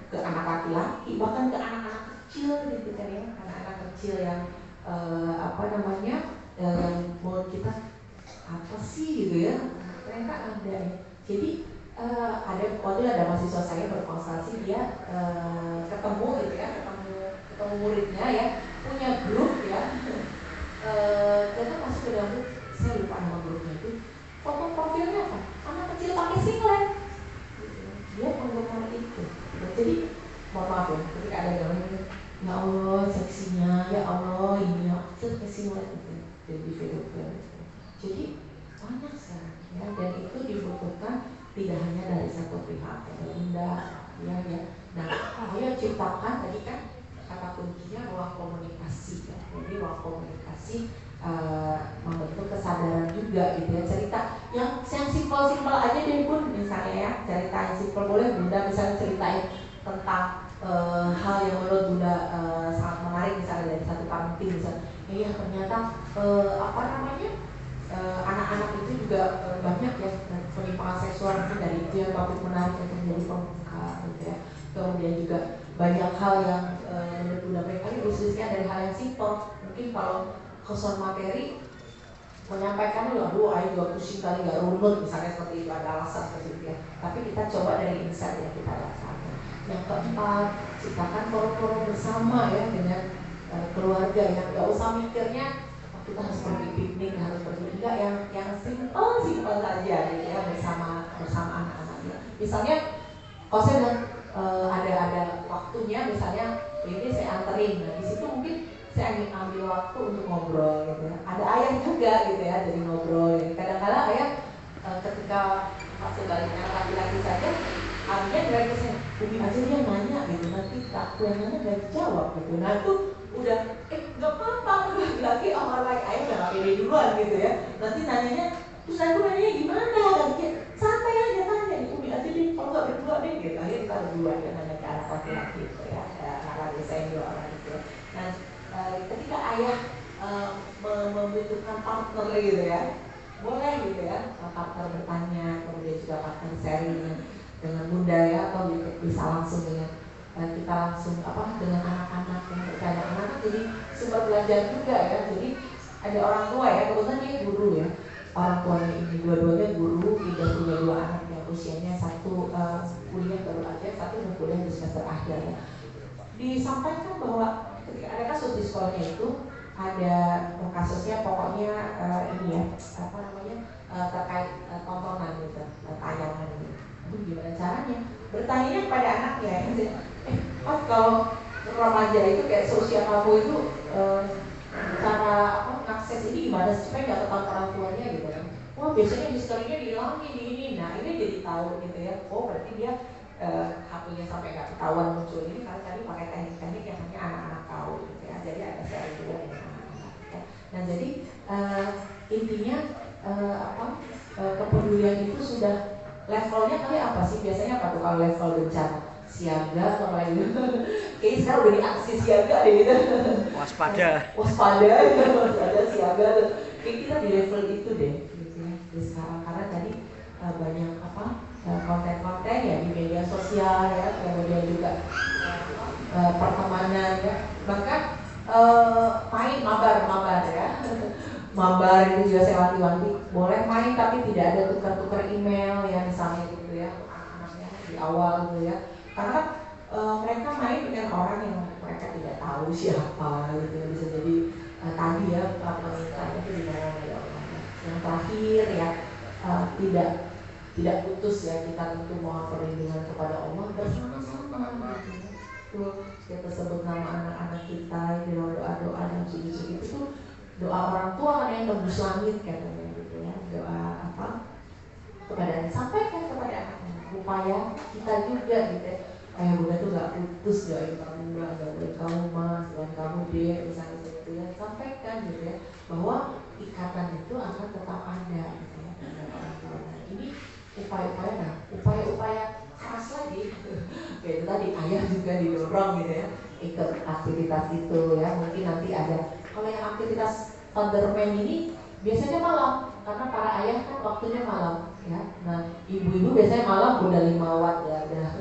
ke anak laki-laki, bahkan ke anak-anak kecil gitu kan ya, anak-anak kecil yang mau kita apa sih gitu ya, mereka ada ya. Jadi waktu ada mahasiswa saya berkonsultasi, dia ketemu gitu ya, ketemu muridnya ya, punya grup ya, kita masuk ke dalam grup, saya lupa nama grupnya itu, foto profilnya apa? Anak kecil pakai singlet, dia penggemar itu. Jadi mohon maaf ya, ketika ada gambar, ya Allah seksinya, ya Allah ini ya, terus pakai singlet itu, jadi pedofil. Jadi banyak sekarang ya, dan itu dibutuhkan tidak hanya dari satu pihak, ada Bunda ya. Nah, saya ciptakan tadi kan kata kuncinya ruang komunikasi ya. Jadi ruang komunikasi membentuk kesadaran juga gitu ya. Cerita yang simpel-simpel aja deh Bun, misalnya ya, cerita yang simpel boleh Bunda misalnya ceritain tentang hal yang menurut Bunda sangat menarik, misalnya dari satu parenting misalnya. Ya ternyata anak-anak itu juga banyak ya penyimpangan seksual, dari itu yang topik menarik untuk menjadi pembuka gitu ya. Kemudian juga banyak hal yang menurut Bunda kali khususnya dari hal yang simpel. Mungkin kalau kesulitan materi menyampaikan dulu, aduh ayo juga pusing kali gak runut misalnya, seperti itu ada alasan seperti itu ya. Tapi kita coba dari insight yang kita rasakan. Yang keempat, ciptakan forum-forum bersama ya dengan keluarga yang gak usah mikirnya kita harus pergi piknik, harus pergi, enggak, yang simpel saja gitu ya, bersama anak-anaknya. Misalnya kalau saya bilang ada waktunya, misalnya ini saya anterin, nah di situ mungkin saya ingin ambil waktu untuk ngobrol gitu ya. Ada ayah juga gitu ya, jadi ngobrol gitu. Kadang-kadang ayah ketika sebaliknya laki-laki saja, artinya dari saya, Umi aja dia nanya gitu, nanti aku yang nanya gak dijawab gitu. Nah itu udah gak apa-apa, lagi orang lain ayah udah gak pede duluan gitu ya. Nanti nanyanya, terus aku nanyanya gimana? Santai aja tanya, Umi aja deh, kalau gak berdua deh gitu. Akhirnya kita berdua ya, nanya ke anak laki-laki gitu ya, anak saya dua orang gitu ya. Nah ketika ayah membutuhkan partner gitu ya, boleh gitu ya, partner bertanya, kemudian juga partner sharing dengan Bunda ya, atau bisa langsung dengan kita langsung dengan anak-anak yang bertanya. Anak-anak jadi sumber belajar juga ya. Jadi ada orang tua ya, kebetulan dia guru ya, orang tuanya ini dua-duanya guru, juga punya dua anak yang usianya satu kuliah baru aja, satu kuliah di semester akhir ya. Disampaikan bahwa ketika tuanya itu ada kasusnya pokoknya ini ya terkait tontonan gitu, tayangan gitu. Aduh, gimana caranya? Bertanya kepada anaknya, kalau remaja itu kayak sosial kamu itu cara akses ini gimana supaya nggak ketahuan orang tuanya gitu kan? Wah, biasanya historinya dihilangin di ini. Nah, ini jadi tahu gitu ya. Oh, berarti dia HP-nya sampai nggak ketahuan muncul ini karena tadi pakai teknik-teknik yang hanya anak-anak tahu gitu ya. Jadi ada sharing juga dengan anak-anak. Ya. Nah, jadi intinya kepedulian itu sudah levelnya kali apa sih? Biasanya apa tuh kalau level bencana? Siaga atau lain gitu? Kayaknya sekarang udah di aksi siaga deh gitu. Waspada, siaga tuh. Kayak kita di level itu deh gitu ya. Di sekarang karena tadi banyak konten-konten ya di media sosial ya, kemudian juga pertemanan ya, bahkan main mabar ya. Mabar itu juga saya wanti-wanti boleh main tapi tidak ada tukar-tukar email ya misalnya gitu ya anak-anaknya di awal gitu ya, karena mereka main dengan orang yang mereka tidak tahu siapa gitu ya. Bisa jadi tadi ya permintaan itu di mana ya. Yang terakhir ya tidak putus ya, kita tentu mohon perlindungan kepada Allah bersama-sama gitu. Kita sebut nama anak-anak kita di doa-doa dan sujud-sujud itu doa orang tua kan yang tembus langit katanya gitu ya. Doa kepada sampaikan kepada anak-anak, upaya kita juga gitu ya. Ayah bunda tuh gak putus doain kamu, gak doain kamu mas, doain kamu deh, misalnya gitu ya. Sampaikan gitu ya bahwa ikatan itu akan tetap ada gitu ya. Nah, ini upaya-upaya keras lagi. Kayak itu tadi ayah juga didorong gitu ya ikut aktivitas itu ya. Mungkin nanti ada, kalau yang aktivitas Thunderman ini biasanya malam karena para ayah kan waktunya malam ya. Nah ibu-ibu biasanya malam udah 5 watt ya, udah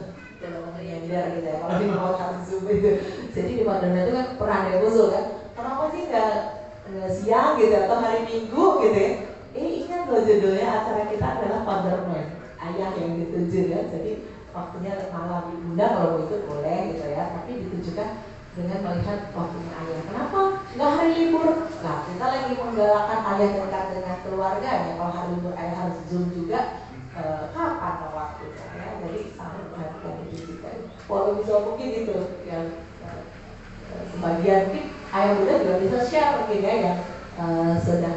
yang gitu ya. Kalau 5 watt harus zoom itu. Jadi di Thunderman itu kan pernah ada yang usul kan, kenapa sih nggak siang gitu atau hari Minggu gitu ya? Ingat loh judulnya acara kita adalah Thunderman, ayah yang dituju ya. Jadi waktunya malam, bunda kalau mau ikut boleh gitu ya, tapi ditujukan dengan melihat waktunya ayah. Kenapa nggak hari libur? Nah kita lagi menggalakkan ayah dekat dengan keluarganya. Kalau hari libur ayah harus zoom juga, kapan waktunya ya? Jadi sangat perhatikan itu juga. Walau bisa mungkin gitu yang sebagian mungkin ayah bunda juga bisa share mungkin ya yang sudah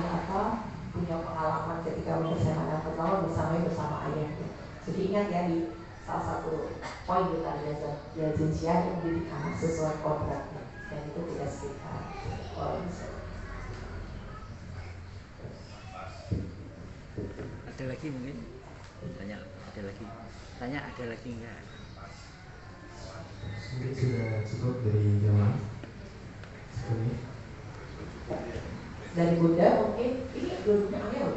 punya pengalaman ketika bersama pertama bersama ayah. Jadi ingat ya di salah satu poin kita belajar jinsiah yang mendidik anak sesuai kodratnya dan itu tidak sekitar. ada lagi mungkin? Tanya ada lagi enggak? Mungkin sudah cukup dari jamaah. Dari bunda mungkin ini dulunya ayah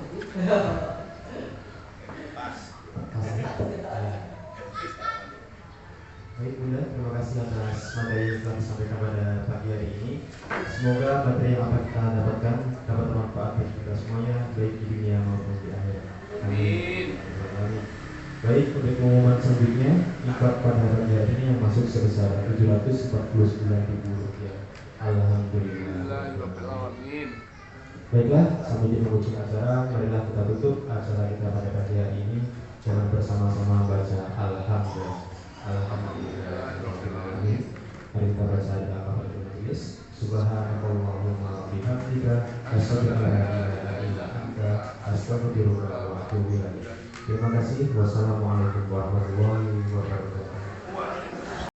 Baik bunda, terima kasih atas materi yang telah disampaikan pada pagi hari ini. Semoga materi yang akan kita dapatkan dapat bermanfaat bagi kita semuanya, baik di dunia maupun di akhirat. Amin. Baik, untuk pengumuman selanjutnya, infak pada pagi hari ini yang masuk sebesar Rp749.000. Alhamdulillah. Baiklah, sambil di penghujung acara, marilah kita tutup acara kita pada pagi hari ini dengan bersama-sama baca Alhamdulillah. Alhamdulillahirrahmanirrahim. Mari kita baca doa kepada majelis. Subhanakallahumma wa bihamdika asyhadu an la ilaha illa anta astaghfiruka wa atubu ilaik. Terima kasih. Wassalamualaikum warahmatullahi wabarakatuh.